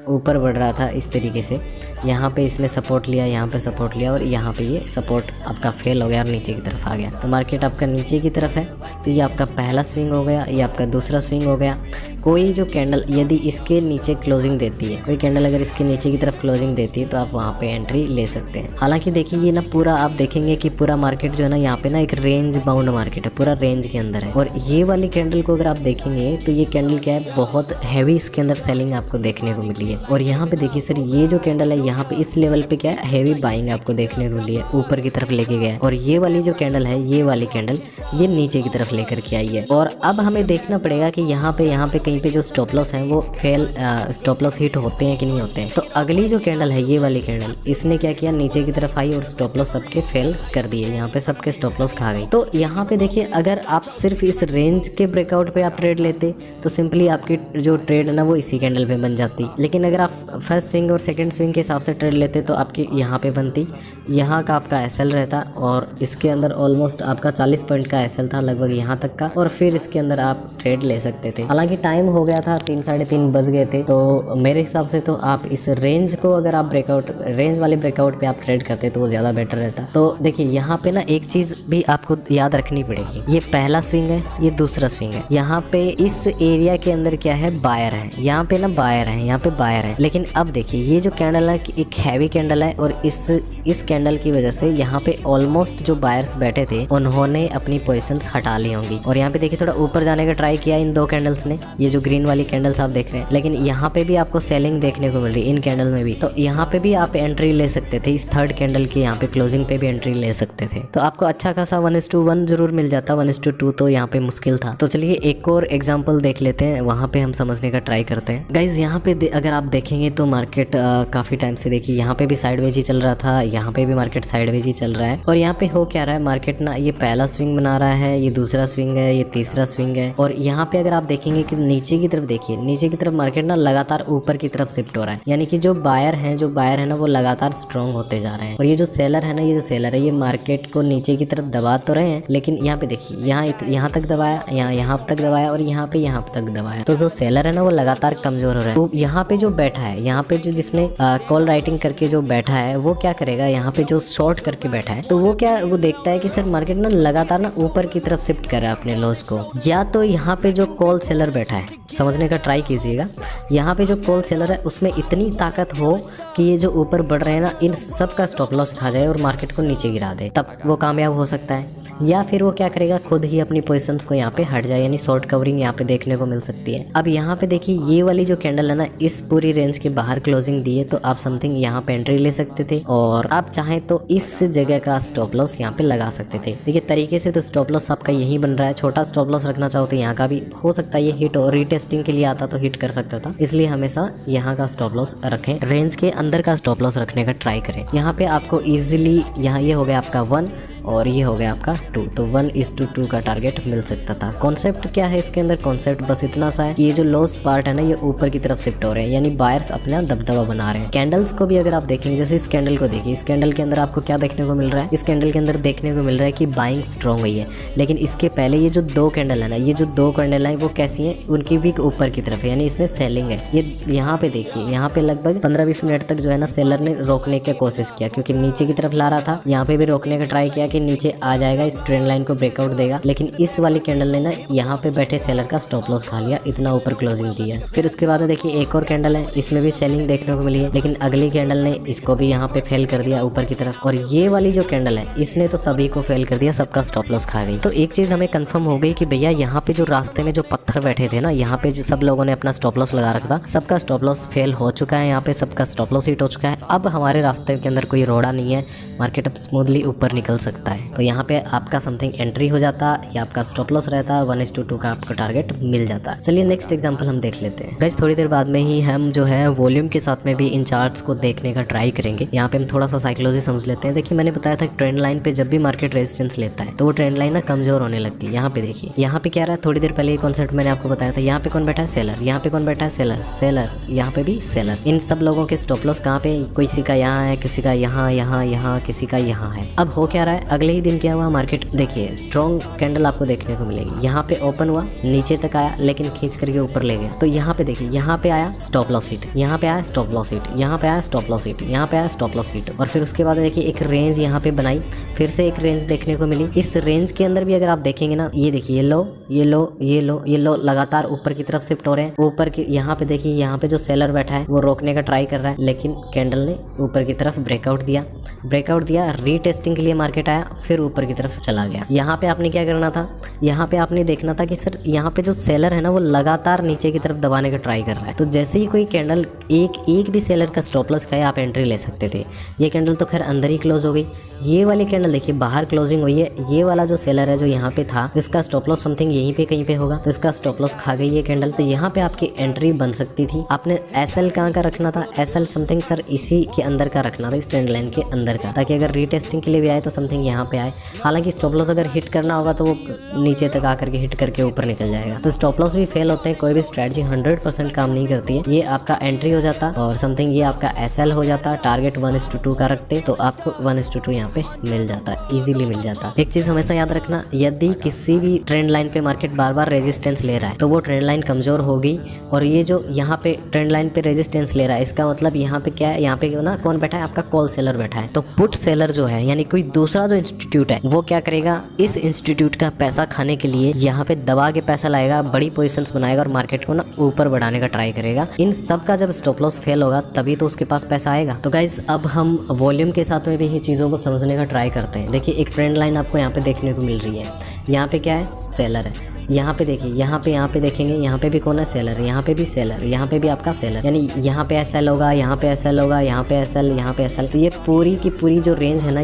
ऊपर बढ़ रहा था इस तरीके से। यहाँ पे इसने सपोर्ट लिया, यहाँ पे सपोर्ट लिया, और यहाँ पे ये सपोर्ट आपका फेल हो गया और नीचे की तरफ आ गया। तो मार्केट आपका नीचे की तरफ है, तो ये आपका पहला स्विंग हो गया, ये आपका दूसरा स्विंग हो गया। कोई जो कैंडल यदि इसके नीचे क्लोजिंग देती है, कोई कैंडल अगर इसके नीचे की तरफ क्लोजिंग देती है, तो आप वहाँ पे एंट्री ले सकते हैं। हालांकि देखिए ये ना पूरा आप देखेंगे कि पूरा मार्केट जो है ना, यहाँ पे ना एक रेंज बाउंड मार्केट है, पूरा रेंज के अंदर है। और ये वाली कैंडल को अगर आप देखेंगे तो ये कैंडल क्या है, बहुत हैवी इसके अंदर सेलिंग आपको देखने को मिली है। और यहाँ पे देखिए सर ये जो कैंडल है, यहाँ पे इस लेवल पे क्या है, हैवी बाइंग आपको देखने को मिली है, ऊपर की तरफ लेके गया है। और ये वाली जो कैंडल है, ये वाली कैंडल ये नीचे की तरफ लेकर के आई है। और अब हमें देखना पड़ेगा कि यहाँ पे कहीं पे जो स्टॉप लॉस है वो फेल, स्टॉप लॉस हिट होते हैं कि नहीं होते हैं। तो अगली जो कैंडल है, ये वाली कैंडल, इसने क्या किया, नीचे की तरफ आई और स्टॉप लॉस सबके फेल कर दिए, यहाँ पे सबके स्टॉप लॉस खा गई। तो यहाँ पे देखिए अगर आप सिर्फ इस रेंज के ब्रेकआउट पे आप ट्रेड लेते तो सिंपली आपकी जो ट्रेड है ना वो इसी कैंडल पे बन जाती। लेकिन अगर आप फर्स्ट स्विंग और सेकंड स्विंग के हिसाब से ट्रेड लेते तो आपकी यहाँ पे बनती, यहाँ का आपका एसएल रहता और इसके अंदर ऑलमोस्ट आपका 40 पॉइंट का एसएल था लगभग यहाँ तक का, और फिर इसके अंदर आप ट्रेड ले सकते थे। हालांकि टाइम हो गया था 3 साढ़े 3 बज गए थे, तो मेरे हिसाब से तो आप इस रेंज को अगर आप ब्रेकआउट रेंज वाले ब्रेकआउट पे आप ट्रेड करते तो वो ज़्यादा बेटर रहता। तो देखिए यहाँ पे ना एक चीज़ भी आपको याद रखनी पड़ेगी, ये पहला स्विंग है, ये दूसरा स्विंग है। यहाँ पे इस एरिया के अंदर क्या है, बायर है, यहाँ पे ना बायर है, यहाँ पे बायर है। लेकिन अब देखिए ये जो कैंडल है एक हैवी कैंडल है, और इस कैंडल की वजह से यहाँ पे ऑलमोस्ट जो बायर्स बैठे थे उन्होंने अपनी पोजीशंस हटा ली होंगी। और यहाँ पे देखिए थोड़ा ऊपर जाने का ट्राई किया इन 2 कैंडल्स ने, ये जो ग्रीन वाली कैंडल्स आप देख रहे हैं, लेकिन यहाँ पे भी आपको सेलिंग देखने को मिल रही है इन कैंडल में भी। तो यहाँ पे भी आप एंट्री ले सकते थे, इस थर्ड कैंडल की यहाँ पे क्लोजिंग पे भी एंट्री ले सकते थे, तो आपको अच्छा खासा 1:1 जरूर मिल जाता। 1:2 तो यहाँ पे मुश्किल था। तो चलिए एक और एग्जाम्पल देख लेते हैं, वहाँ पे हम समझने का ट्राई करते हैं। गाइज यहाँ पे अगर आप देखेंगे तो मार्केट काफी टाइम से देखिए यहाँ पे भी साइडवेज ही चल रहा था, यहाँ पे भी मार्केट साइडवेज ही चल रहा है। और यहाँ पे हो क्या रहा है, मार्केट ना ये पहला स्विंग बना रहा है, ये दूसरा स्विंग है, ये तीसरा स्विंग है। और यहाँ पे अगर आप देखेंगे कि नीचे की तरफ देखिए, नीचे की तरफ मार्केट ना लगातार ऊपर की तरफ शिफ्ट हो रहा है, यानी कि जो बायर है ना वो लगातार स्ट्रॉन्ग होते जा रहे हैं। और ये जो सेलर है ना, ये मार्केट को नीचे की तरफ दबा तो रहे हैं, लेकिन यहाँ पे देखिए यहाँ तक दबाया, यहाँ तक दबाया, और यहाँ तक दबाया। तो जो सेलर है ना वो लगातार कमजोर हो रहा है। तो यहाँ पे जो बैठा है, यहाँ पे जो जिसने कॉल राइटिंग करके जो बैठा है वो क्या करेगा, यहाँ पे जो शॉर्ट करके बैठा है तो वो देखता है कि सर मार्केट ना लगातार ना ऊपर की तरफ शिफ्ट कर रहा है अपने लॉस को। या तो यहाँ पे जो कॉल सेलर बैठा है, समझने का ट्राई कीजिएगा, यहाँ पे जो कॉल सेलर है उसमें इतनी ताकत हो कि ये जो ऊपर बढ़ रहे हैं ना इन सब का स्टॉप लॉस खा जाए और मार्केट को नीचे गिरा दे, तब वो कामयाब हो सकता है। या फिर वो क्या करेगा, खुद ही अपनी पोजीशंस को यहाँ पे हट जाए, यानी शॉर्ट कवरिंग यहाँ पे देखने को मिल सकती है। अब यहाँ पे देखिए ये वाली जो कैंडल है ना, इस पूरी रेंज के बाहर क्लोजिंग दी है, तो आप समथिंग यहाँ पे एंट्री ले सकते थे, और आप चाहें तो इस जगह का स्टॉप लॉस यहाँ पे लगा सकते थे। देखिए तरीके से तो स्टॉप लॉस आपका यही बन रहा है, छोटा स्टॉप लॉस रखना चाहो तो यहाँ का भी हो सकता है, ये हिट और रीटेस्टिंग के लिए आता तो हिट कर सकता था, इसलिए हमेशा यहाँ का स्टॉप लॉस रखें, रेंज के अंदर का स्टॉप लॉस रखने का ट्राई करें। यहाँ पे आपको इजीली यहाँ ये हो गया आपका 1 और ये हो गया आपका 2, तो 1:2 का टारगेट मिल सकता था। कॉन्सेप्ट क्या है इसके अंदर, कॉन्सेप्ट बस इतना सा है कि ये जो लॉस पार्ट है ना ये ऊपर की तरफ शिफ्ट हो रहे हैं, यानी बायर्स अपना दबदबा बना रहे हैं। कैंडल्स को भी अगर आप देखेंगे, जैसे इस कैंडल को देखिए, इस कैंडल के अंदर आपको क्या देखने को मिल रहा है, इस कैंडल के अंदर देखने को मिल रहा है कि बाइंग स्ट्रॉन्ग हुई है। लेकिन इसके पहले ये जो 2 कैंडल है ना, ये जो 2 कैंडल है वो कैसी है, उनकी भी ऊपर की तरफ है, यानी इसमें सेलिंग है। ये यहाँ पे देखिए, यहाँ पे लगभग 15-20 मिनट तक जो है ना सेलर ने रोकने की कोशिश किया, क्योंकि नीचे की तरफ ला रहा था, यहाँ पे भी रोकने का ट्राई किया कि नीचे आ जाएगा, इस ट्रेंड लाइन को ब्रेकआउट देगा। लेकिन इस वाली कैंडल ने ना यहाँ पे बैठे सेलर का स्टॉप लॉस खा लिया, इतना ऊपर क्लोजिंग दी है। फिर उसके बाद देखिए एक और कैंडल है, इसमें भी सेलिंग देखने को मिली है, लेकिन अगली कैंडल ने इसको भी यहाँ पे फेल कर दिया ऊपर की तरफ। और ये वाली जो कैंडल है इसने तो सभी को फेल कर दिया, सबका स्टॉप लॉस खा गई। तो एक चीज हमें कंफर्म हो गई कि भैया यहाँ पे जो रास्ते में जो पत्थर बैठे थे ना, यहाँ पे जो सब लोगों ने अपना स्टॉप लॉस लगा रखा था, सबका स्टॉप लॉस फेल हो चुका है, यहाँ पे सबका स्टॉप लॉस हिट हो चुका है। अब हमारे रास्ते के अंदर कोई रोड़ा नहीं है, मार्केट अब स्मूथली ऊपर निकल सकता है। तो यहाँ पे आपका समथिंग एंट्री हो जाता या आपका स्टॉप लॉस रहता, 1:2 का आपको टारगेट मिल जाता। चलिए नेक्स्ट एग्जांपल हम देख लेते हैं। गाइस थोड़ी देर बाद में ही हम जो है वॉल्यूम के साथ में भी इन चार्ट्स को देखने का ट्राई करेंगे। यहाँ पे हम थोड़ा सा साइकोलॉजी समझ लेते हैं। देखिए मैंने बताया था ट्रेंड लाइन पे जब भी मार्केट रेजिस्टेंस लेता है तो वो ट्रेंड लाइन ना कमजोर होने लगती है। यहाँ पे देखिए, यहाँ पे क्या रहा है, थोड़ी देर पहले ये कॉन्सेप्ट मैंने आपको बताया था। यहाँ पे कौन बैठा है, सेलर, यहाँ पे कौन बैठा है, सेलर, यहाँ पे भी सेलर। इन सब लोगों के स्टॉप लॉस कहाँ पे, किसी का यहाँ है, किसी का यहाँ, किसी का यहाँ है। अब हो क्या रहा है, अगले ही दिन क्या हुआ, मार्केट देखिए स्ट्रॉन्ग कैंडल आपको देखने को मिलेगी। यहाँ पे ओपन हुआ, नीचे तक आया, लेकिन खींच करके ऊपर ले गया। तो यहाँ पे देखिए, यहाँ पे आया स्टॉप लॉस हिट, यहाँ पे आया स्टॉप लॉस हिट, यहाँ पे आया स्टॉप लॉस हिट, यहाँ पे आया स्टॉप लॉस हिट। और फिर उसके बाद देखिए एक रेंज यहाँ पे बनाई, फिर से एक रेंज देखने को मिली। इस रेंज के अंदर भी अगर आप देखेंगे ना, ये देखिए ये लो, ये लो, ये लो, ये लो, लगातार ऊपर की तरफ शिफ्ट हो रहे हैं। ऊपर की यहाँ पे देखिए, यहाँ पे जो सेलर बैठा है वो रोकने का ट्राई कर रहा है, लेकिन कैंडल ने ऊपर की तरफ ब्रेकआउट दिया, रीटेस्टिंग के लिए मार्केट आया, फिर ऊपर की तरफ चला गया। यहाँ पे आपने क्या करना था, यहाँ पे आपने देखना था कि सर यहाँ पे जो सेलर है ना वो लगातार नीचे की तरफ दबाने का ट्राई कर रहा है। तो जैसे ही कोई कैंडल एक भी सेलर का स्टॉप लॉस खाए, आप एंट्री ले सकते थे। ये कैंडल तो खैर अंदर ही क्लोज हो गई। ये वाली कैंडल देखिए बाहर क्लोजिंग हुई है। ये वाला जो सेलर है जो यहाँ पे था, इसका स्टॉप लॉस समथिंग यहीं पे कहीं पे होगा, तो इसका स्टॉप लॉस खा गई ये कैंडल। तो यहाँ पे आपकी एंट्री बन सकती थी। आपने एसएल कहाँ का रखना था, एसएल समथिंग सर इसी के अंदर का रखना था, इस ट्रेंड लाइन के अंदर का, ताकि अगर रीटेस्टिंग के लिए भी आए तो समथिंग यहाँ पे आए। हालांकि स्टॉप लॉस अगर हिट करना होगा तो वो नीचे तक आकर के हिट करके ऊपर निकल जाएगा। तो स्टॉप लॉस भी फेल होते हैं, कोई भी स्ट्रेटजी 100% काम नहीं करती है। ये आपका एंट्री हो जाता और समथिंग ये आपका SL हो जाता। टारगेट 1:2 का रखते तो आपको 1:2 यहाँ पे मिल जाता, इजीली मिल जाता। एक चीज हमेशा याद रखना, यदि किसी भी ट्रेंड लाइन पे मार्केट बार बार रेजिस्टेंस ले रहा है तो वो ट्रेंड लाइन कमजोर होगी। और ये जो यहाँ पे ट्रेंड लाइन पे रेजिस्टेंस ले रहा है, इसका मतलब यहाँ पे क्या है, यहाँ पे ना कौन बैठा है, आपका कॉल सेलर बैठा है। तो पुट सेलर जो है यानी कोई दूसरा जो इंस्टीट्यूट है वो क्या करेगा, इस इंस्टीट्यूट का पैसा खाने के लिए यहाँ पे दबा के पैसा लाएगा, बड़ी पोजीशंस बनाएगा और मार्केट को ना ऊपर बढ़ाने का ट्राई करेगा। इन सब का जब स्टॉप लॉस फेल होगा तभी तो उसके पास पैसा आएगा। तो गाइज अब हम वॉल्यूम के साथ में भी ये चीज़ों को समझने का ट्राई करते हैं। देखिए एक ट्रेंड लाइन आपको यहाँ पे देखने को मिल रही है। यहाँ पे क्या है, सेलर है। यहाँ पे देखिए, यहाँ पे देखेंगे, यहाँ पे भी कौन है, सेलर। यहाँ पे भी सेलर, यहाँ पे भी आपका सेलर, यानी यहाँ पे SL होगा, यहाँ पे SL होगा, यहाँ पे SL, यहाँ पे SL। तो ये पूरी की पूरी जो रेंज है ना,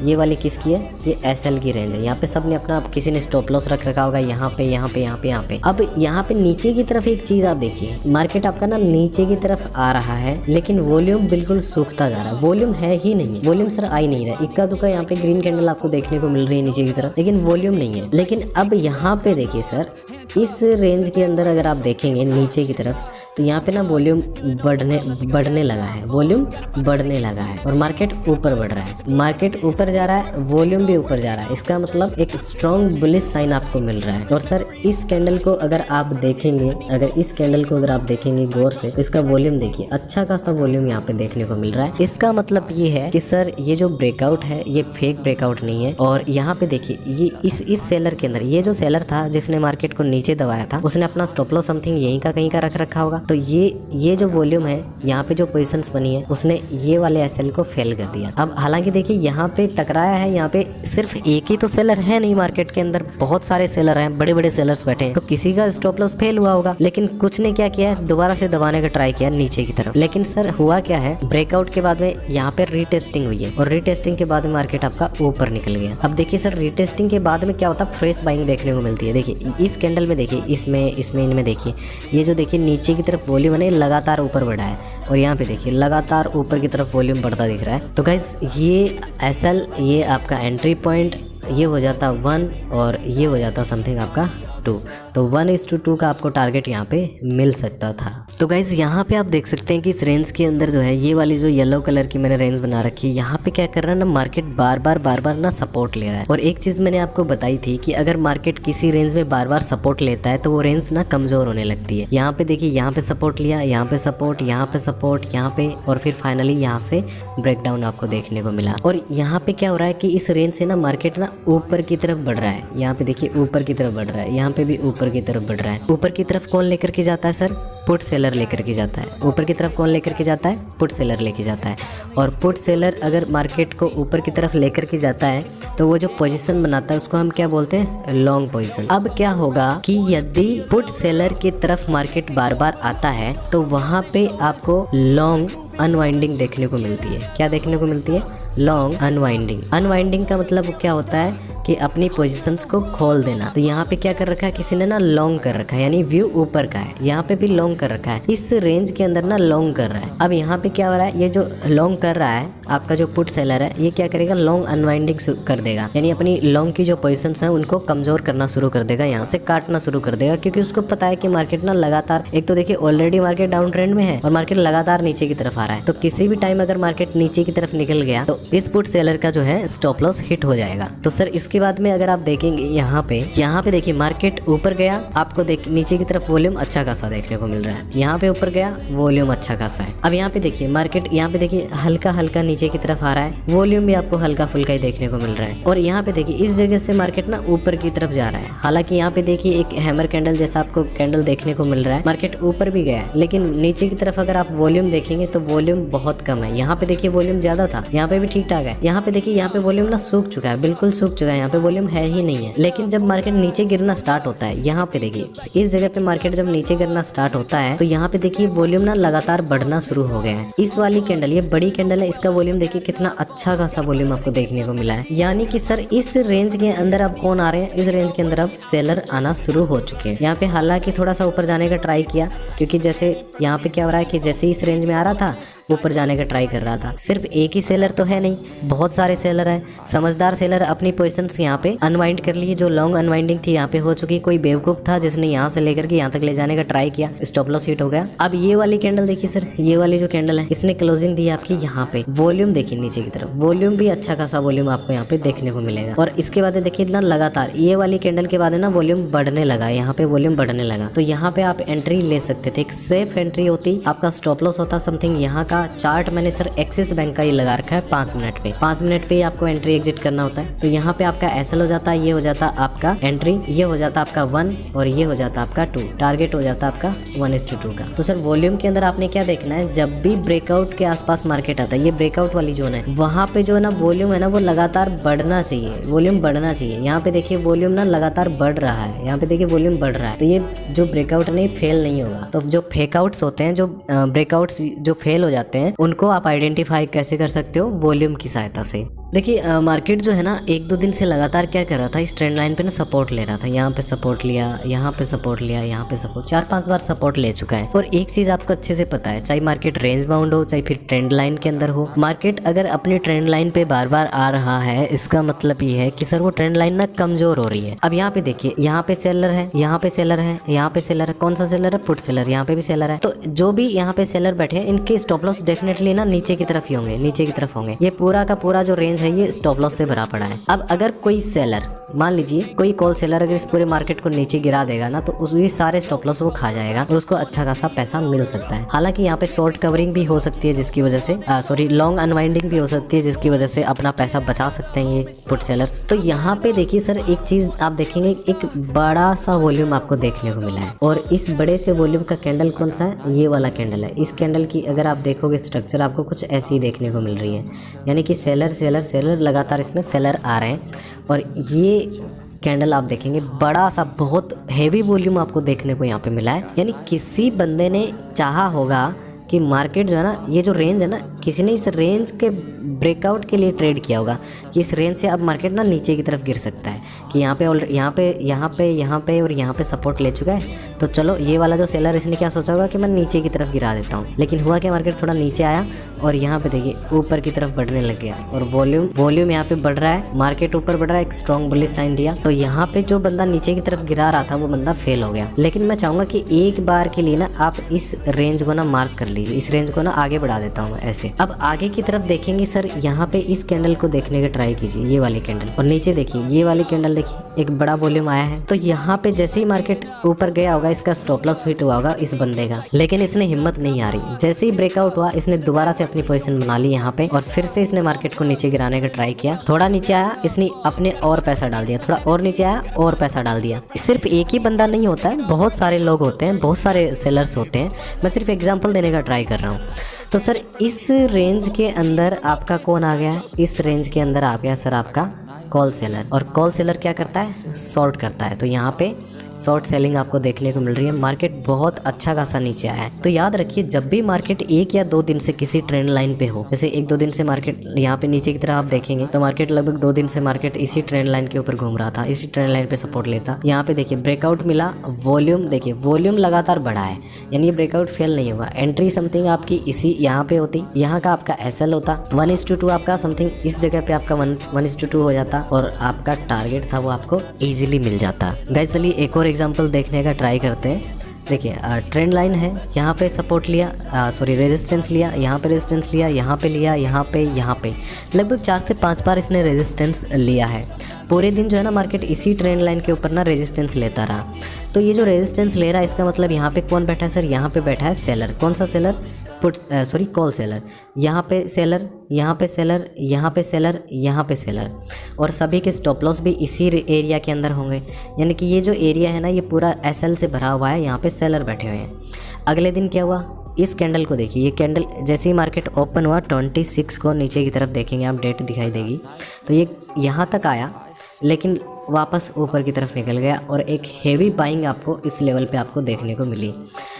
ये वाली किसकी है, ये SL की रेंज है। यहाँ पे सबने अपना, किसी ने स्टॉप लॉस रख रखा होगा यहाँ पे, यहाँ पे, यहाँ पे, यहाँ पे। अब यहाँ पे नीचे की तरफ एक चीज आप देखिए, मार्केट आपका ना नीचे की तरफ आ रहा है लेकिन वॉल्यूम बिल्कुल सूखता जा रहा है। वॉल्यूम है ही नहीं, वॉल्यूम सर आ ही नहीं रहा। इक्का दुक्का यहाँ पे ग्रीन कैंडल आपको देखने को मिल रही है नीचे की तरफ, लेकिन वॉल्यूम नहीं है। लेकिन अब यहाँ पे देखिए सर, इस रेंज के अंदर अगर आप देखेंगे नीचे की तरफ तो यहाँ पे ना वॉल्यूम बढ़ने लगा है, वॉल्यूम बढ़ने लगा है और मार्केट ऊपर बढ़ रहा है। मार्केट ऊपर जा रहा है, वॉल्यूम भी ऊपर जा रहा है। इसका मतलब एक स्ट्रॉन्ग बुलिश साइन आपको मिल रहा है। और सर इस कैंडल को अगर आप देखेंगे, इस कैंडल को अगर आप देखेंगे गौर से तो इसका वॉल्यूम देखिए, अच्छा खासा वॉल्यूम यहाँ पे देखने को मिल रहा है। इसका मतलब ये है कि सर ये जो ब्रेकआउट है ये फेक ब्रेकआउट नहीं है। और यहाँ पे देखिए, ये इस सेलर के अंदर, ये जो सेलर था जिसने मार्केट को नीचे दबाया था, उसने अपना स्टॉप लॉस समथिंग यहीं का कहीं का रख रखा होगा। तो ये जो वॉल्यूम है, यहाँ पे जो पोजीशंस बनी है, उसने ये वाले SL को फेल कर दिया। अब हालांकि देखिए यहाँ पे टकराया है, यहाँ पे सिर्फ एक ही तो सेलर है नहीं, मार्केट के अंदर बहुत सारे सेलर हैं, बड़े बड़े सेलर्स बैठे हैं। तो किसी का स्टॉप लॉस फेल हुआ होगा, लेकिन कुछ ने क्या किया है, दोबारा से दबाने का ट्राई किया नीचे की तरफ। लेकिन सर हुआ क्या है, ब्रेकआउट के बाद में यहाँ पे रीटेस्टिंग हुई है और रीटेस्टिंग के बाद में मार्केट आपका ऊपर निकल गया। अब देखिए सर, रीटेस्टिंग के बाद में क्या होता है, फ्रेश बाइंग देखने को मिलती है। देखिए इस कैंडल में देखिए, इसमें इनमें देखिए, ये जो देखिए नीचे की तरफ वॉल्यूम है लगातार ऊपर बढ़ा है और यहाँ पे देखिए लगातार ऊपर की तरफ वॉल्यूम बढ़ता दिख रहा है। तो गाइस ये SL, ये आपका एंट्री पॉइंट, ये हो जाता 1 और ये हो जाता समथिंग आपका 2। तो 1:2 का आपको टारगेट यहाँ पे मिल सकता था। तो गाइज यहाँ पे आप देख सकते हैं कि इस रेंज के अंदर जो है, ये वाली जो येलो कलर की मैंने रेंज बना रखी है, यहाँ पे क्या कर रहा है ना, मार्केट बार बार ना सपोर्ट ले रहा है। और एक चीज मैंने आपको बताई थी कि अगर मार्केट किसी रेंज में बार बार सपोर्ट लेता है तो वो रेंज ना कमजोर होने लगती है। यहाँ पे देखिए, यहाँ पे सपोर्ट लिया, यहाँ पे सपोर्ट, यहाँ पे सपोर्ट, यहाँ पे, और फिर फाइनली यहाँ से ब्रेकडाउन आपको देखने को मिला। और यहाँ पे क्या हो रहा है कि इस रेंज से ना मार्केट ना ऊपर की तरफ बढ़ रहा है। यहाँ पे देखिए ऊपर की तरफ बढ़ रहा है, यहाँ पे भी ऊपर की तरफ बढ़ रहा है। ऊपर की तरफ कौन लेकर के जाता है सर, पुट सेलर लेकर के जाता है। ऊपर की तरफ कौन लेकर के जाता है, पुट सेलर लेके जाता है। और पुट सेलर अगर मार्केट को ऊपर की तरफ लेकर के जाता है तो वो जो पोजीशन बनाता है उसको हम क्या बोलते हैं, लॉन्ग पोजीशन। अब क्या होगा कि यदि पुट सेलर की तरफ मार्केट बार बार आता है तो वहां पे आपको लॉन्ग अनवाइंडिंग देखने को मिलती है। क्या देखने को मिलती है, लॉन्ग अनवाइंडिंग। अनवाइंडिंग का मतलब क्या होता है कि अपनी पोजीशंस को खोल देना। तो यहाँ पे क्या कर रखा है, किसी ने ना लॉन्ग कर रखा है, यानी व्यू ऊपर का है, यहाँ पे भी लॉन्ग कर रखा है, इस रेंज के अंदर ना लॉन्ग कर रहा है। अब यहाँ पे क्या हो रहा है, ये जो लॉन्ग कर रहा है आपका जो पुट सेलर है, ये क्या करेगा, लॉन्ग अनवाइंडिंग कर देगा, यानी अपनी लॉन्ग की जो पोजीशंस हैं उनको कमजोर करना शुरू कर देगा, यहाँ से काटना शुरू कर देगा। क्योंकि उसको पता है कि मार्केट ना लगातार, एक तो देखिए ऑलरेडी मार्केट डाउन ट्रेंड में है और मार्केट लगातार नीचे की तरफ आ रहा है। तो किसी भी टाइम अगर मार्केट नीचे की तरफ निकल गया तो इस पुट सेलर का जो है स्टॉप लॉस हिट हो जाएगा। तो सर इसके बाद में अगर आप देखेंगे, यहाँ पे देखिए मार्केट ऊपर गया, आपको नीचे की तरफ वॉल्यूम अच्छा खासा देखने को मिल रहा है। यहाँ पे ऊपर गया, वॉल्यूम अच्छा खासा है। अब यहाँ पे देखिए मार्केट, यहाँ पे देखिए हल्का हल्का नीचे की तरफ आ रहा है, वॉल्यूम भी आपको हल्का फुल्का ही देखने को मिल रहा है। और यहाँ पे देखिए इस जगह से मार्केट ना ऊपर की तरफ जा रहा है। हालांकि यहाँ पे देखिए एक हैमर कैंडल जैसा आपको कैंडल देखने को मिल रहा है, मार्केट ऊपर भी गया है, लेकिन नीचे की तरफ अगर आप वॉल्यूम देखेंगे तो वॉल्यूम बहुत कम है। यहाँ पे देखिए वॉल्यूम ज्यादा था, यहाँ पे भी ठीक ठाक है। यहाँ पे देखिए, यहाँ पे वॉल्यूम ना सूख चुका है, बिल्कुल सूख चुका है, यहाँ पे वॉल्यूम है ही नहीं है। लेकिन जब मार्केट नीचे गिरना स्टार्ट होता है, यहाँ पे देखिए इस जगह पे मार्केट जब नीचे गिरना स्टार्ट होता है तो यहाँ पे देखिए वॉल्यूम ना लगातार बढ़ना शुरू हो गया है। इस वाली कैंडल, ये बड़ी कैंडल है, इसका वॉल्यूम देखिए कितना अच्छा खासा वॉल्यूम आपको देखने को मिला है। यानी कि सर इस रेंज के अंदर अब कौन आ रहे हैं, इस रेंज के अंदर अब सेलर आना शुरू हो चुके हैं। यहाँ पे हालांकि थोड़ा सा ऊपर जाने का ट्राई किया, क्योंकि जैसे यहाँ पे क्या हो रहा है कि जैसे इस रेंज में आ रहा था ऊपर जाने का ट्राई कर रहा था। सिर्फ एक ही सेलर तो है नहीं, बहुत सारे सेलर हैं। समझदार सेलर अपनी पोजीशंस यहाँ पे अनवाइंड कर लिए, जो लॉन्ग अनवाइंडिंग थी यहाँ पे हो चुकी। कोई बेवकूफ था जिसने यहाँ से लेकर के यहाँ तक ले जाने का ट्राई किया, स्टॉप लॉस हिट हो गया। अब ये वाली कैंडल देखिए सर, ये वाली जो कैंडल है इसने क्लोजिंग दी आपकी यहाँ पे। वॉल्यूम देखिए नीचे की तरफ, वॉल्यूम भी अच्छा खासा वॉल्यूम आपको यहाँ पे देखने को मिलेगा। और इसके बाद देखिए ना लगातार ये वाली कैंडल के बाद ना वॉल्यूम बढ़ने लगा, यहाँ पे वॉल्यूम बढ़ने लगा। तो यहाँ पे आप एंट्री ले सकते थे, एक सेफ एंट्री होती, आपका स्टॉप लॉस होता समथिंग। यहाँ का चार्ट मैंने सर एक्सिस बैंक का ही लगा रखा है 5 मिनट पे, 5 मिनट पे आपको एंट्री एग्जिट करना होता है। तो यहाँ पे आपका एसएल हो जाता है, ये हो जाता आपका एंट्री, ये हो जाता आपका 1 और ये हो जाता आपका 2, टारगेट हो जाता आपका 1:2 का। तो सर वॉल्यूम के अंदर आपने क्या देखना है, जब भी ब्रेकआउट के आसपास मार्केट आता है, ये ब्रेकआउट वाली जोन है, वहाँ पे जो है ना वॉल्यूम है ना वो लगातार बढ़ना चाहिए, वॉल्यूम बढ़ना चाहिए। यहाँ पे देखिए वॉल्यूम ना लगातार बढ़ रहा है, यहाँ पे देखिए वॉल्यूम बढ़ रहा है। तो ये जो ब्रेकआउट नहीं फेल नहीं होगा। तो जो फेकआउट्स होते हैं, जो ब्रेकआउट्स जो फेल हो जाते हैं, उनको आप आइडेंटिफाई कैसे कर सकते हो, वॉल्यूम की सहायता से। देखिए मार्केट जो है ना 1-2 दिन से लगातार क्या कर रहा था, इस ट्रेंड लाइन पे ना सपोर्ट ले रहा था। यहाँ पे सपोर्ट लिया, यहाँ पे सपोर्ट लिया, यहाँ पे सपोर्ट, 4-5 बार सपोर्ट ले चुका है। और एक चीज आपको अच्छे से पता है, चाहे मार्केट रेंज बाउंड हो चाहे फिर ट्रेंड लाइन के अंदर हो, मार्केट अगर अपनी ट्रेंड लाइन पे बार बार आ रहा है, इसका मतलब ये है कि सर वो ट्रेंड लाइन ना कमजोर हो रही है। अब यहाँ पे देखिए, यहाँ पे सेलर है, यहाँ पे सेलर है, यहाँ पे सेलर है। कौन सा सेलर है, पुट सेलर, यहाँ पे भी सेलर है। तो जो भी यहाँ पे सेलर बैठे हैं, इनके स्टॉप लॉस डेफिनेटली ना नीचे की तरफ ही होंगे, नीचे की तरफ होंगे। ये पूरा का पूरा जो रेंज है ये स्टॉप लॉस से भरा पड़ा है। अब अगर कोई सेलर, मान लीजिए कोई कॉल सेलर अगर इस पूरे मार्केट को नीचे गिरा देगा ना, तो उस ये सारे स्टॉप लॉस वो खा जाएगा और उसको अच्छा खासा पैसा मिल सकता है। हालांकि यहाँ पे शॉर्ट कवरिंग भी हो सकती है, जिसकी वजह से लॉन्ग अनवाइंडिंग भी हो सकती है, जिसकी वजह से अपना पैसा बचा सकते हैं ये पुट सेलर्स। तो यहाँ पे देखिए सर, एक चीज आप देखेंगे, एक बड़ा सा वॉल्यूम आपको देखने को मिला है। और इस बड़े से वॉल्यूम का कैंडल कौन सा है, ये वाला कैंडल है। इस कैंडल की अगर आप देखोगे स्ट्रक्चर, आपको कुछ ऐसी ही देखने को मिल रही है, यानी कि सेलर सेलर सेलर लगातार इसमें सेलर आ रहे हैं। और ये कैंडल आप देखेंगे बड़ा सा, बहुत हैवी वॉल्यूम आपको देखने को यहाँ पे मिला है। यानी किसी बंदे ने चाहा होगा कि मार्केट जो है ना, ये जो रेंज है ना, किसी ने इस रेंज के ब्रेकआउट के लिए ट्रेड किया होगा कि इस रेंज से अब मार्केट ना नीचे की तरफ गिर सकता है, कि यहाँ पे और यहाँ पे सपोर्ट ले चुका है। तो चलो ये वाला जो सेलर, इसने क्या सोचा होगा कि मैं नीचे की तरफ गिरा देता हूँ। लेकिन हुआ कि मार्केट थोड़ा नीचे आया और यहाँ पे देखिए ऊपर की तरफ बढ़ने लग गया और वॉल्यूम यहाँ पे बढ़ रहा है, मार्केट ऊपर बढ़ रहा है, एक स्ट्रॉन्ग बुलिश साइन दिया। तो यहाँ पे जो बंदा नीचे की तरफ गिरा रहा था वो बंदा फेल हो गया। लेकिन मैं चाहूँगा कि एक बार के लिए ना आप इस रेंज को ना मार्क कर लीजिए, इस रेंज को ना आगे बढ़ा देता हूँ ऐसे। अब आगे की तरफ देखेंगे सर, यहाँ पे इस कैंडल को देखने का ट्राई कीजिए, ये वाली कैंडल। और नीचे देखिए ये वाली कैंडल, देखिए एक बड़ा वॉल्यूम आया है। तो यहाँ पे जैसे ही मार्केट ऊपर गया होगा, इसका स्टॉप लॉस हिट हुआ होगा इस बंदे का। लेकिन इसने हिम्मत नहीं हारी, जैसे ही ब्रेकआउट हुआ इसने दोबारा से अपनी पोजीशन बना ली यहाँ पे, और फिर से इसने मार्केट को नीचे गिराने का ट्राई किया। थोड़ा नीचे आया, इसने अपने और पैसा डाल दिया, थोड़ा और नीचे आया और पैसा डाल दिया। सिर्फ एक ही बंदा नहीं होता है, बहुत सारे लोग होते हैं, बहुत सारे सेलर्स होते हैं। मैं सिर्फ एग्जाम्पल देने का ट्राई कर रहा हूँ। तो सर इस रेंज के अंदर आपका कौन आ गया है, इस रेंज के अंदर आ गया सर आपका कॉल सेलर। और कॉल सेलर क्या करता है, शॉर्ट करता है। तो यहाँ पे शॉर्ट सेलिंग आपको देखने को मिल रही है। मार्केट बहुत अच्छा खासा नीचे आया है। तो याद रखिए, जब भी मार्केट 1 या 2 दिन से किसी ट्रेंड लाइन पे हो, जैसे 1-2 दिन से मार्केट यहाँ पे नीचे की तरफ आप देखेंगे, तो मार्केट लगभग 2 दिन से मार्केट इसी ट्रेंड लाइन के ऊपर घूम रहा था, इसी ट्रेंड लाइन पे सपोर्ट लेता। यहाँ पे देखिए ब्रेकआउट मिला, वॉल्यूम देखिए, वॉल्यूम लगातार बढ़ा है, यानी ये ब्रेकआउट फेल नहीं होगा। एंट्री समथिंग आपकी इसी यहाँ पे होती, यहाँ का आपका एसएल होता 1:2 आपका समथिंग, इस जगह पे आपका 1:2 हो जाता और आपका टारगेट था वो आपको इजीली मिल जाता। गाइस चलिए एक और एग्जांपल देखने का ट्राई करते हैं। देखिए ट्रेंड लाइन है, यहाँ पे सपोर्ट लिया, रेजिस्टेंस लिया, यहाँ पे रेजिस्टेंस लिया, यहाँ पे लिया, यहाँ पे लगभग 4 से 5 बार इसने रेजिस्टेंस लिया है। पूरे दिन जो है ना मार्केट इसी ट्रेंड लाइन के ऊपर ना रेजिस्टेंस लेता रहा। तो ये जो रेजिस्टेंस ले रहा है, इसका मतलब यहाँ पे कौन बैठा है सर, यहाँ पे बैठा है सेलर। कौन सा सेलर, कॉल सेलर। यहाँ पे सेलर, यहाँ पे सेलर, यहाँ पे सेलर, यहाँ पे सेलर, और सभी के स्टॉप लॉस भी इसी एरिया के अंदर होंगे। यानी कि ये जो एरिया है ना, ये पूरा एसएल से भरा हुआ है, यहाँ पे सेलर बैठे हुए हैं। अगले दिन क्या हुआ, इस कैंडल को देखिए, ये कैंडल जैसे ही मार्केट ओपन हुआ 26 को नीचे की तरफ देखेंगे आप, डेट दिखाई देगी, तो ये यहाँ तक आया लेकिन वापस ऊपर की तरफ निकल गया और एक हेवी बाइंग आपको इस लेवल पे आपको देखने को मिली।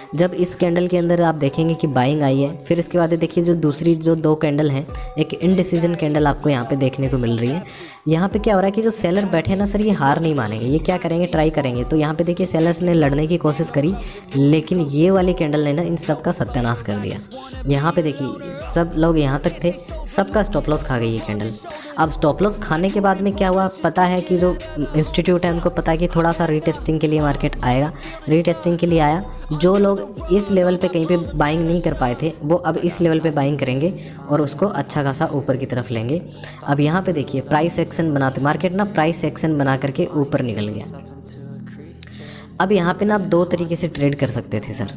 जब इस कैंडल के अंदर आप देखेंगे कि बाइंग आई है, फिर इसके बाद देखिए जो दूसरी जो 2 कैंडल हैं, एक इनडिसीजन कैंडल आपको यहाँ पे देखने को मिल रही है। यहाँ पे क्या हो रहा है कि जो सेलर बैठे हैं ना सर, ये हार नहीं मानेंगे, ये क्या करेंगे, ट्राई करेंगे। तो यहाँ पे देखिए सेलर्स ने लड़ने की कोशिश करी, लेकिन ये वाली कैंडल ने ना इन सब का सत्यानाश कर दिया। यहाँ पे देखिए सब लोग यहाँ तक थे, सबका स्टॉप लॉस खा गई ये कैंडल। अब स्टॉप लॉस खाने के बाद में क्या हुआ, पता है कि जो इंस्टीट्यूट है उनको पता है कि थोड़ा सा रीटेस्टिंग के लिए मार्केट आएगा, रीटेस्टिंग के लिए आया। जो लोग इस लेवल पे कहीं पे बाइंग नहीं कर पाए थे, वो अब इस लेवल पे बाइंग करेंगे और उसको अच्छा खासा ऊपर की तरफ लेंगे। अब यहाँ पे देखिए प्राइस एक्शन बनाते, मार्केट ना प्राइस एक्शन बना करके ऊपर निकल गया। अब यहाँ पे ना आप 2 तरीके से ट्रेड कर सकते थे सर।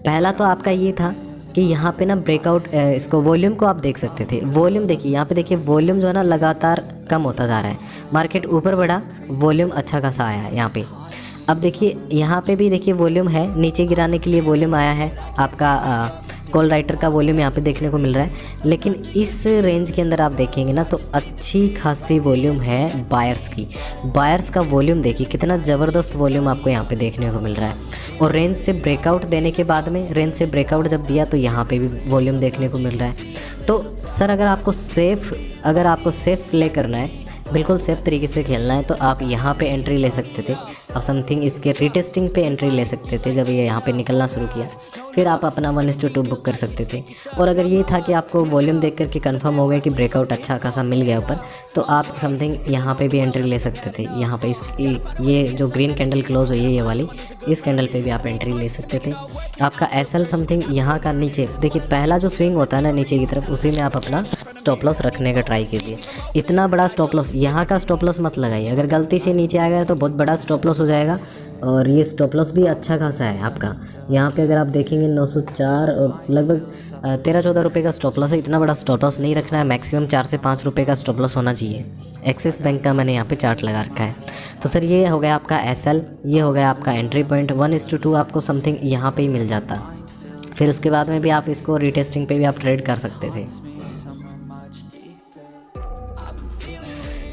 पहला तो आपका ये था कि यहाँ पे ना ब्रेकआउट, इसको वॉल्यूम को आप देख सकते थे। वॉल्यूम देखिए, यहाँ पे देखिए वॉल्यूम जो है ना लगातार कम होता जा रहा है। मार्केट ऊपर बढ़ा, वॉल्यूम अच्छा खासा आया है यहाँ पे। अब देखिए यहाँ पे भी देखिए वॉल्यूम है, नीचे गिराने के लिए वॉल्यूम आया है आपका, कॉल राइटर का वॉल्यूम यहाँ पे देखने को मिल रहा है। लेकिन इस रेंज के अंदर आप देखेंगे ना तो अच्छी खासी वॉल्यूम है बायर्स की। बायर्स का वॉल्यूम देखिए कितना ज़बरदस्त वॉल्यूम आपको यहाँ पे देखने को मिल रहा है। और रेंज से ब्रेकआउट देने के बाद में, रेंज से ब्रेकआउट जब दिया तो यहाँ पे भी वॉल्यूम देखने को मिल रहा है। तो सर अगर आपको सेफ़ प्ले करना है, बिल्कुल सेफ तरीके से खेलना है, तो आप यहाँ पे एंट्री ले सकते थे। आप समथिंग इसके रीटेस्टिंग पे एंट्री ले सकते थे। जब ये यहाँ पे निकलना शुरू किया फिर आप अपना 1:2 बुक कर सकते थे। और अगर ये था कि आपको वॉल्यूम देख कर के कन्फर्म हो गया कि ब्रेकआउट अच्छा खासा मिल गया ऊपर, तो आप समथिंग यहाँ पे भी एंट्री ले सकते थे। यहाँ पे ये जो ग्रीन कैंडल क्लोज हुई है ये वाली, इस कैंडल पे भी आप एंट्री ले सकते थे। आपका एसएल समथिंग यहाँ का नीचे देखिए, पहला जो स्विंग होता है ना नीचे की तरफ, उसी में आप अपना स्टॉप लॉस रखने का ट्राई कीजिए। इतना बड़ा स्टॉप लॉस, यहाँ का स्टॉप लॉस मत लगाइए। अगर गलती से नीचे आ गया तो बहुत बड़ा स्टॉप लॉस हो जाएगा। और ये स्टॉप लॉस भी अच्छा खासा है आपका। यहाँ पे अगर आप देखेंगे 904 और लगभग 13-14 रुपये का स्टॉप लॉस है। इतना बड़ा स्टॉप लॉस नहीं रखना है, मैक्सिमम 4 से 5 रुपये का स्टॉप लॉस होना चाहिए। एक्सिस बैंक का मैंने यहाँ पे चार्ट लगा रखा है। तो सर ये हो गया आपका एसएल, ये हो गया आपका एंट्री पॉइंट। 1:2 आपको समथिंग यहाँ पे ही मिल जाता। फिर उसके बाद में भी आप इसको रीटेस्टिंग पे भी आप ट्रेड कर सकते थे।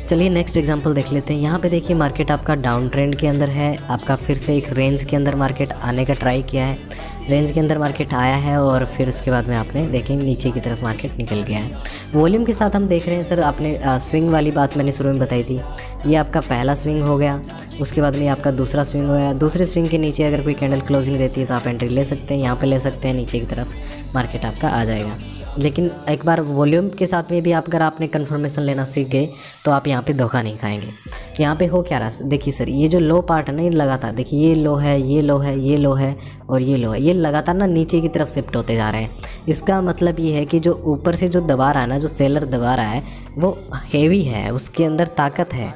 चलिए नेक्स्ट एग्जांपल देख लेते हैं। यहाँ पे देखिए मार्केट आपका डाउन ट्रेंड के अंदर है। आपका फिर से एक रेंज के अंदर मार्केट आने का ट्राई किया है। रेंज के अंदर मार्केट आया है और फिर उसके बाद में आपने देखेंगे नीचे की तरफ मार्केट निकल गया है। वॉल्यूम के साथ हम देख रहे हैं सर, आपने स्विंग वाली बात मैंने शुरू में बताई थी। ये आपका पहला स्विंग हो गया, उसके बाद में आपका दूसरा स्विंग हो गया। दूसरे स्विंग के नीचे अगर कोई कैंडल क्लोजिंग देती है तो आप एंट्री ले सकते हैं, यहाँ पे ले सकते हैं। नीचे की तरफ मार्केट आपका आ जाएगा। लेकिन एक बार वॉल्यूम के साथ में भी आप अगर आपने कंफर्मेशन लेना सीख गए तो आप यहाँ पे धोखा नहीं खाएंगे। यहाँ पे हो क्या रहा, देखिए सर ये जो लो पार्ट है ना, ये लगातार देखिए ये लो है, ये लो है, ये लो है और ये लो है, ये लगातार ना नीचे की तरफ शिफ्ट होते जा रहे हैं। इसका मतलब ये है कि जो ऊपर से जो दबा रहा है ना, जो सेलर दबा रहा है वो हेवी है, उसके अंदर ताकत है,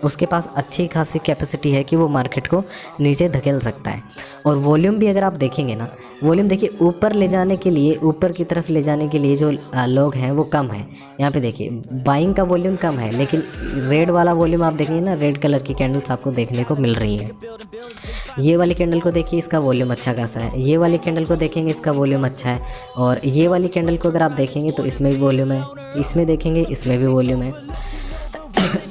उसके पास अच्छी खासी कैपेसिटी है कि वो मार्केट को नीचे धकेल सकता है। और वॉल्यूम भी अगर आप देखेंगे ना, वॉल्यूम देखिए ऊपर ले जाने के लिए, ऊपर की तरफ ले जाने के लिए जो लोग हैं वो कम है। यहाँ पे देखिए बाइंग का वॉल्यूम कम है, लेकिन रेड वाला वॉल्यूम आप देखेंगे ना, रेड कलर की कैंडल्स आपको देखने को मिल रही हैं। ये वाली कैंडल को देखिए, इसका वॉल्यूम अच्छा खासा है। ये वाली कैंडल को देखेंगे, इसका वॉल्यूम अच्छा है। और ये वाली कैंडल को अगर आप देखेंगे तो इसमें भी वॉल्यूम है, इसमें देखेंगे इसमें भी वॉल्यूम है।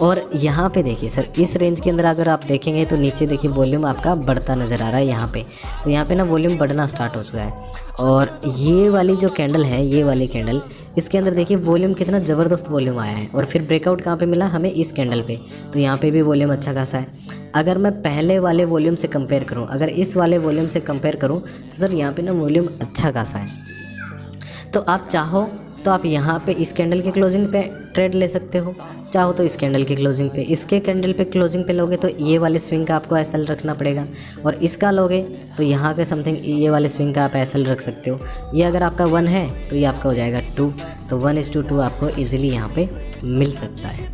और यहाँ पे देखिए सर, इस रेंज के अंदर अगर आप देखेंगे तो नीचे देखिए वॉल्यूम आपका बढ़ता नज़र आ रहा है यहाँ पे। तो यहाँ पे ना वॉल्यूम बढ़ना स्टार्ट हो चुका है। और ये वाली जो कैंडल है, ये वाली कैंडल, इसके अंदर देखिए वॉल्यूम कितना ज़बरदस्त वॉल्यूम आया है। और फिर ब्रेकआउट कहाँ पे मिला हमें, इस कैंडल पे। तो यहाँ पे भी वॉल्यूम अच्छा खासा है। अगर मैं पहले वाले वॉल्यूम से कंपेयर करूँ, अगर इस वाले वॉल्यूम से कंपेयर करूँ तो सर यहाँ पे ना वॉल्यूम अच्छा खासा है। तो आप चाहो तो आप यहाँ पे इस कैंडल के क्लोजिंग पे ट्रेड ले सकते हो, चाहो तो इस कैंडल के क्लोजिंग पे। इसके कैंडल पे क्लोजिंग पे लोगे तो ये वाले स्विंग का आपको एसएल रखना पड़ेगा, और इसका लोगे तो यहाँ के समथिंग ये वाले स्विंग का आप एसएल रख सकते हो। ये अगर आपका 1 है तो ये आपका हो जाएगा 2। तो 1:2 आपको ईजिली यहाँ पे मिल सकता है।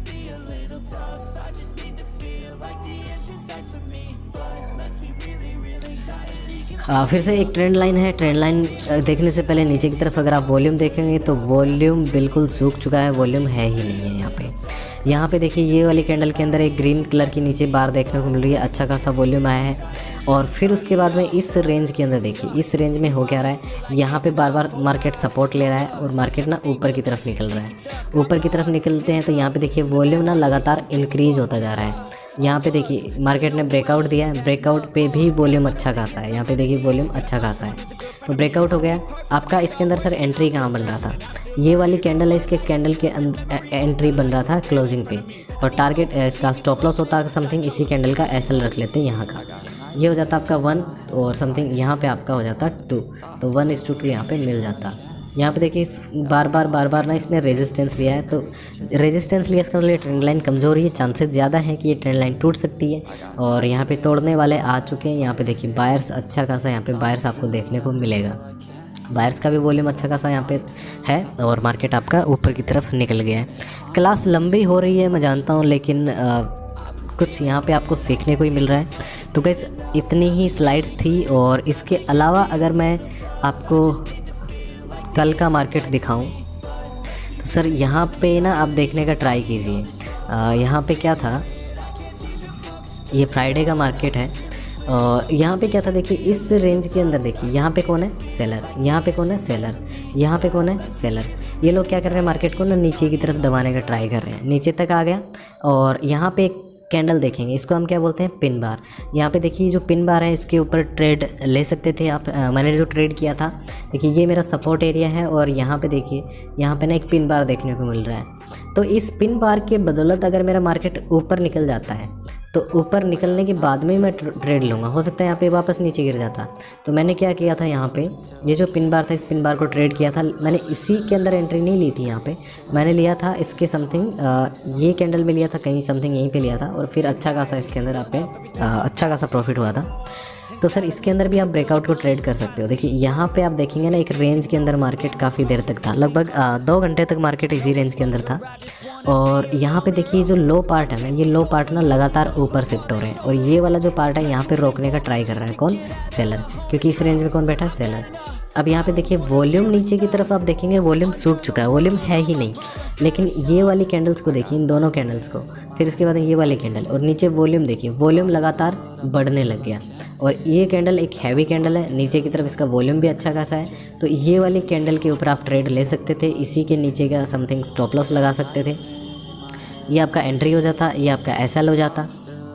फिर से एक ट्रेंड लाइन है। ट्रेंड लाइन देखने से पहले नीचे की तरफ अगर आप वॉल्यूम देखेंगे तो वॉल्यूम बिल्कुल सूख चुका है, वॉल्यूम है ही नहीं है यहाँ पे। यहाँ पे देखिए ये वाली कैंडल के अंदर एक ग्रीन कलर की नीचे बार देखने को मिल रही है, अच्छा खासा वॉल्यूम आया है। और फिर उसके बाद में इस रेंज के अंदर देखिए, इस रेंज में हो क्या रहा है, यहाँ पे बार बार मार्केट सपोर्ट ले रहा है और मार्केट ना ऊपर की तरफ निकल रहा है। ऊपर की तरफ निकलते हैं तो यहाँ पे देखिए वॉल्यूम ना लगातार इंक्रीज होता जा रहा है। यहाँ पे देखिए मार्केट ने ब्रेकआउट दिया है, ब्रेकआउट पे भी वॉल्यूम अच्छा खासा है, यहाँ पे देखिए वॉल्यूम अच्छा खासा है, तो ब्रेकआउट हो गया आपका। इसके अंदर सर एंट्री कहाँ बन रहा था, ये वाली कैंडल है, इसके कैंडल के एंट्री बन रहा था क्लोजिंग पे, और टारगेट इसका स्टॉप लॉस होता है समथिंग इसी कैंडल का एसएल रख लेते हैं यहाँ का, ये हो जाता आपका 1 और समथिंग, यहाँ पे आपका हो जाता 2, तो 1:2 यहाँ पे मिल जाता। यहाँ पे देखिए बार बार ना इसने रेजिस्टेंस लिया है, तो रेजिस्टेंस लिया इसका मतलब ट्रेंड लाइन कमज़ोर है, चांसेस ज़्यादा है कि ये ट्रेंड लाइन टूट सकती है, और यहाँ पे तोड़ने वाले आ चुके हैं। यहाँ पे देखिए बायर्स अच्छा खासा यहाँ पे बायर्स आपको देखने को मिलेगा, बायर्स का भी वॉल्यूम अच्छा खासा यहाँ पे है, और मार्केट आपका ऊपर की तरफ निकल गया है। क्लास लंबी हो रही है मैं जानता हूँ, लेकिन कुछ यहाँ पे आपको सीखने को ही मिल रहा है। तो गाइस इतनी ही स्लाइड्स थी, और इसके अलावा अगर मैं आपको कल का मार्केट दिखाऊं तो सर यहाँ पे ना आप देखने का ट्राई कीजिए। यहाँ पे क्या था, ये फ्राइडे का मार्केट है, और यहाँ पे क्या था देखिए, इस रेंज के अंदर देखिए यहाँ पे कौन है सेलर, यहाँ पे कौन है सेलर, यहाँ पे कौन है सेलर। ये लोग क्या कर रहे हैं, मार्केट को ना नीचे की तरफ दबाने का ट्राई कर रहे हैं, नीचे तक आ गया, और यहाँ पे एक कैंडल देखेंगे, इसको हम क्या बोलते हैं पिन बार। यहाँ पे देखिए जो पिन बार है इसके ऊपर ट्रेड ले सकते थे आप, मैंने जो ट्रेड किया था देखिए ये मेरा सपोर्ट एरिया है, और यहाँ पे देखिए यहाँ पे ना एक पिन बार देखने को मिल रहा है। तो इस पिन बार के बदौलत अगर मेरा मार्केट ऊपर निकल जाता है, तो ऊपर निकलने के बाद में मैं ट्रेड लूँगा, हो सकता है यहाँ पे वापस नीचे गिर जाता। तो मैंने क्या किया था, यहाँ पे ये जो पिन बार था इस पिन बार को ट्रेड किया था मैंने, इसी के अंदर एंट्री नहीं ली थी, यहाँ पे मैंने लिया था इसके समथिंग ये कैंडल में लिया था, कहीं समथिंग यहीं पे लिया था, और फिर अच्छा खासा इसके अंदर आप पे अच्छा खासा प्रॉफिट हुआ था। तो सर इसके अंदर भी आप ब्रेकआउट को ट्रेड कर सकते हो। देखिए यहाँ पे आप देखेंगे ना एक रेंज के अंदर मार्केट काफ़ी देर तक था, लगभग 2 घंटे तक मार्केट इसी रेंज के अंदर था, और यहाँ पे देखिए जो लो पार्ट है ना, ये लो पार्ट ना लगातार ऊपर शिफ्ट हो रहे हैं, और ये वाला जो पार्ट है यहाँ पे रोकने का ट्राई कर रहा है कौन, सेलर, क्योंकि इस रेंज में कौन बैठा है, सेलर। अब यहाँ पे देखिए वॉल्यूम नीचे की तरफ आप देखेंगे वॉल्यूम सूख चुका है, वॉल्यूम है ही नहीं, लेकिन ये वाली कैंडल्स को देखिए, इन दोनों कैंडल्स को, फिर इसके बाद ये वाली कैंडल, और नीचे वॉल्यूम देखिए, वॉल्यूम लगातार बढ़ने लग गया, और ये कैंडल एक हैवी कैंडल है, नीचे की तरफ इसका वॉल्यूम भी अच्छा खासा है। तो ये वाली कैंडल के ऊपर आप ट्रेड ले सकते थे, इसी के नीचे का समथिंग स्टॉप लॉस लगा सकते थे, ये आपका एंट्री हो जाता, ये आपका एसएल हो जाता,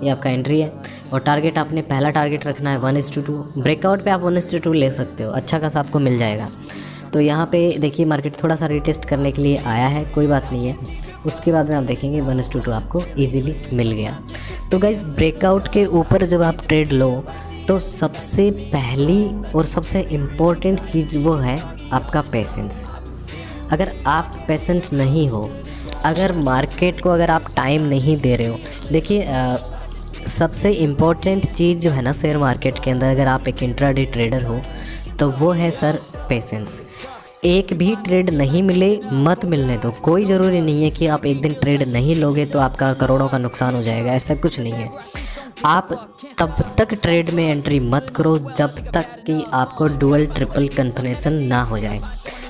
ये आपका एंट्री है, और टारगेट आपने पहला टारगेट रखना है 1:2, ब्रेकआउट पे आप 1:2 ले सकते हो, अच्छा खासा आपको मिल जाएगा। तो यहाँ पे देखिए मार्केट थोड़ा सा रिटेस्ट करने के लिए आया है, कोई बात नहीं है, उसके बाद में आप देखेंगे 1:2 आपको ईजिली मिल गया। तो गाइस ब्रेकआउट के ऊपर जब आप ट्रेड लो तो सबसे पहली और सबसे इम्पोर्टेंट चीज़ वो है आपका पेशेंस। अगर आप पेशेंट नहीं हो, अगर मार्केट को अगर आप टाइम नहीं दे रहे हो, देखिए सबसे इम्पोर्टेंट चीज़ जो है ना शेयर मार्केट के अंदर, अगर आप एक इंट्राडे ट्रेडर हो तो वो है सर पेशेंस। एक भी ट्रेड नहीं मिले मत मिलने दो, कोई ज़रूरी नहीं है कि आप एक दिन ट्रेड नहीं लोगे तो आपका करोड़ों का नुकसान हो जाएगा, ऐसा कुछ नहीं है। आप तब तक ट्रेड में एंट्री मत करो जब तक कि आपको डुअल ट्रिपल कन्फर्मेशन ना हो जाए।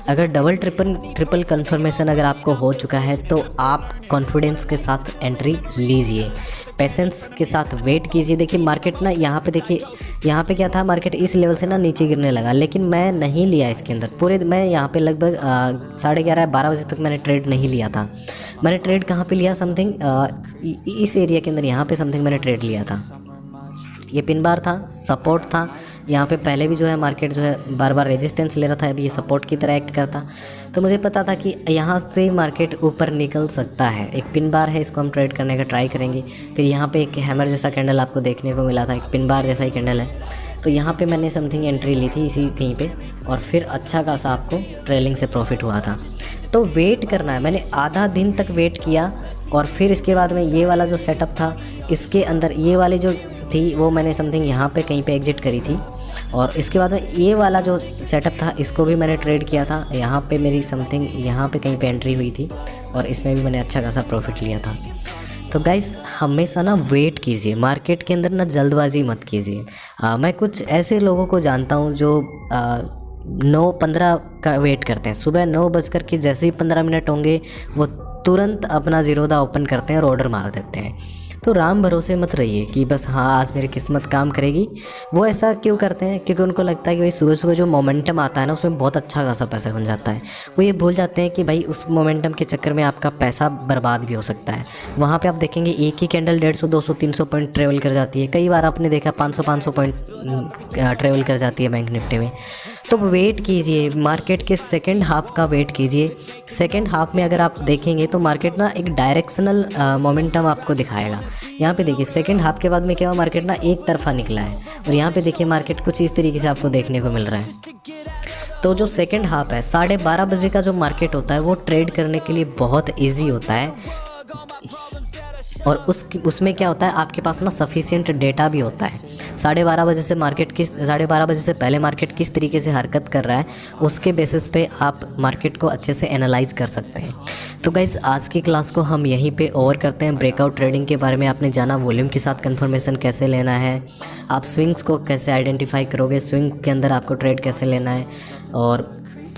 अगर डबल ट्रिपल कन्फर्मेशन अगर आपको हो चुका है तो आप कॉन्फिडेंस के साथ एंट्री लीजिए, पेशेंस के साथ वेट कीजिए। देखिए मार्केट ना यहाँ पे देखिए, यहाँ पे क्या था, मार्केट इस लेवल से ना नीचे गिरने लगा, लेकिन मैं नहीं लिया इसके अंदर पूरे, मैं यहाँ पे लगभग 11:30-12 बजे तक मैंने ट्रेड नहीं लिया था। मैंने ट्रेड कहाँ पे लिया, समथिंग इस एरिया के अंदर, यहाँ पे समथिंग मैंने ट्रेड लिया था। ये पिन बार था, सपोर्ट था, यहाँ पे पहले भी जो है मार्केट जो है बार बार रेजिस्टेंस ले रहा था, अभी ये सपोर्ट की तरह एक्ट करता, तो मुझे पता था कि यहाँ से मार्केट ऊपर निकल सकता है। एक पिन बार है, इसको हम ट्रेड करने का ट्राई करेंगे। फिर यहाँ पे एक हैमर जैसा कैंडल आपको देखने को मिला था, एक पिन बार जैसा ही कैंडल है, तो यहाँ पे मैंने समथिंग एंट्री ली थी इसी कहीं पे, और फिर अच्छा खासा आपको ट्रेलिंग से प्रॉफिट हुआ था। तो वेट करना है, मैंने आधा दिन तक वेट किया, और फिर इसके बाद में ये वाला जो सेटअप था इसके अंदर ये वाली जो थी वो मैंने समथिंग यहाँ पे कहीं पे एग्जिट करी थी, और इसके बाद में ये वाला जो सेटअप था इसको भी मैंने ट्रेड किया था, यहाँ पे मेरी समथिंग यहाँ पे कहीं पे एंट्री हुई थी, और इसमें भी मैंने अच्छा खासा प्रॉफिट लिया था। तो गाइस हमेशा ना वेट कीजिए, मार्केट के अंदर ना जल्दबाजी मत कीजिए। मैं कुछ ऐसे लोगों को जानता हूँ जो 9:15 का वेट करते हैं, सुबह 9 बजकर के जैसे ही 15 मिनट होंगे वो तुरंत अपना ज़ीरोधा ओपन करते हैं और ऑर्डर मार देते हैं। तो राम भरोसे मत रहिए कि बस हाँ आज मेरी किस्मत काम करेगी। वो ऐसा क्यों करते हैं? क्योंकि उनको लगता है कि भाई सुबह सुबह जो मोमेंटम आता है ना उसमें बहुत अच्छा खासा पैसा बन जाता है। वो ये भूल जाते हैं कि भाई उस मोमेंटम के चक्कर में आपका पैसा बर्बाद भी हो सकता है। वहाँ पे आप देखेंगे एक ही कैंडल 150, 200, 300 पॉइंट ट्रेवल कर जाती है। कई बार आपने देखा 500 पॉइंट ट्रेवल कर जाती है बैंक निफ्टी में। तो वेट कीजिए, मार्केट के सेकंड हाफ का वेट कीजिए। सेकंड हाफ में अगर आप देखेंगे तो मार्केट ना एक डायरेक्शनल मोमेंटम आपको दिखाएगा। यहाँ पे देखिए सेकंड हाफ के बाद में क्या हुआ, मार्केट ना एक तरफा निकला है और यहाँ पे देखिए मार्केट कुछ इस तरीके से आपको देखने को मिल रहा है। तो जो सेकंड हाफ है 12:30 बजे का जो मार्केट होता है वो ट्रेड करने के लिए बहुत ईजी होता है और उसमें क्या होता है आपके पास ना सफिशिएंट डेटा भी होता है। 12:30 बजे से 12:30 बजे से पहले मार्केट किस तरीके से हरकत कर रहा है उसके बेसिस पे आप मार्केट को अच्छे से एनालाइज कर सकते हैं। तो गाइज़ आज की क्लास को हम यहीं पे ओवर करते हैं। ब्रेकआउट ट्रेडिंग के बारे में आपने जाना, वॉल्यूम के साथ कन्फर्मेशन कैसे लेना है, आप स्विंग्स को कैसे आइडेंटिफाई करोगे, स्विंग के अंदर आपको ट्रेड कैसे लेना है, और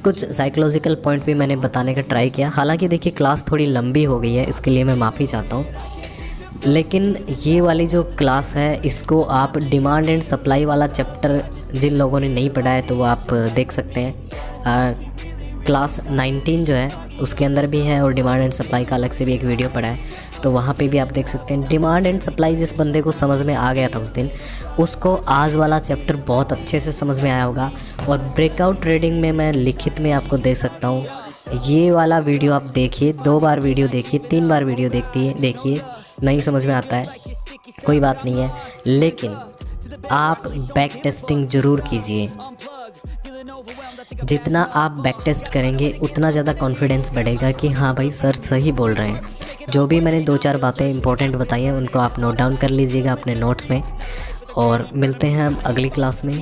कुछ साइकोलॉजिकल पॉइंट भी मैंने बताने का ट्राई किया। हालांकि देखिए क्लास थोड़ी लंबी हो गई है, इसके लिए मैं माफ़ी चाहता हूँ, लेकिन ये वाली जो क्लास है इसको आप डिमांड एंड सप्लाई वाला चैप्टर जिन लोगों ने नहीं पढ़ा है तो वो आप देख सकते हैं। क्लास 19 जो है उसके अंदर भी है और डिमांड एंड सप्लाई का अलग से भी एक वीडियो पड़ा है, तो वहाँ पे भी आप देख सकते हैं। डिमांड एंड सप्लाई जिस बंदे को समझ में आ गया था उस दिन, उसको आज वाला चैप्टर बहुत अच्छे से समझ में आया होगा। और ब्रेकआउट ट्रेडिंग में मैं लिखित में आपको दे सकता हूँ, ये वाला वीडियो आप देखिए, 2 बार वीडियो देखिए, 3 बार वीडियो देखिए, नहीं समझ में आता है कोई बात नहीं है, लेकिन आप बैक टेस्टिंग ज़रूर कीजिए। जितना आप बैक टेस्ट करेंगे उतना ज़्यादा कॉन्फिडेंस बढ़ेगा कि हाँ भाई सर सही बोल रहे हैं। जो भी मैंने 2-4 बातें इंपॉर्टेंट बताई हैं उनको आप नोट डाउन कर लीजिएगा अपने नोट्स में, और मिलते हैं हम अगली क्लास में।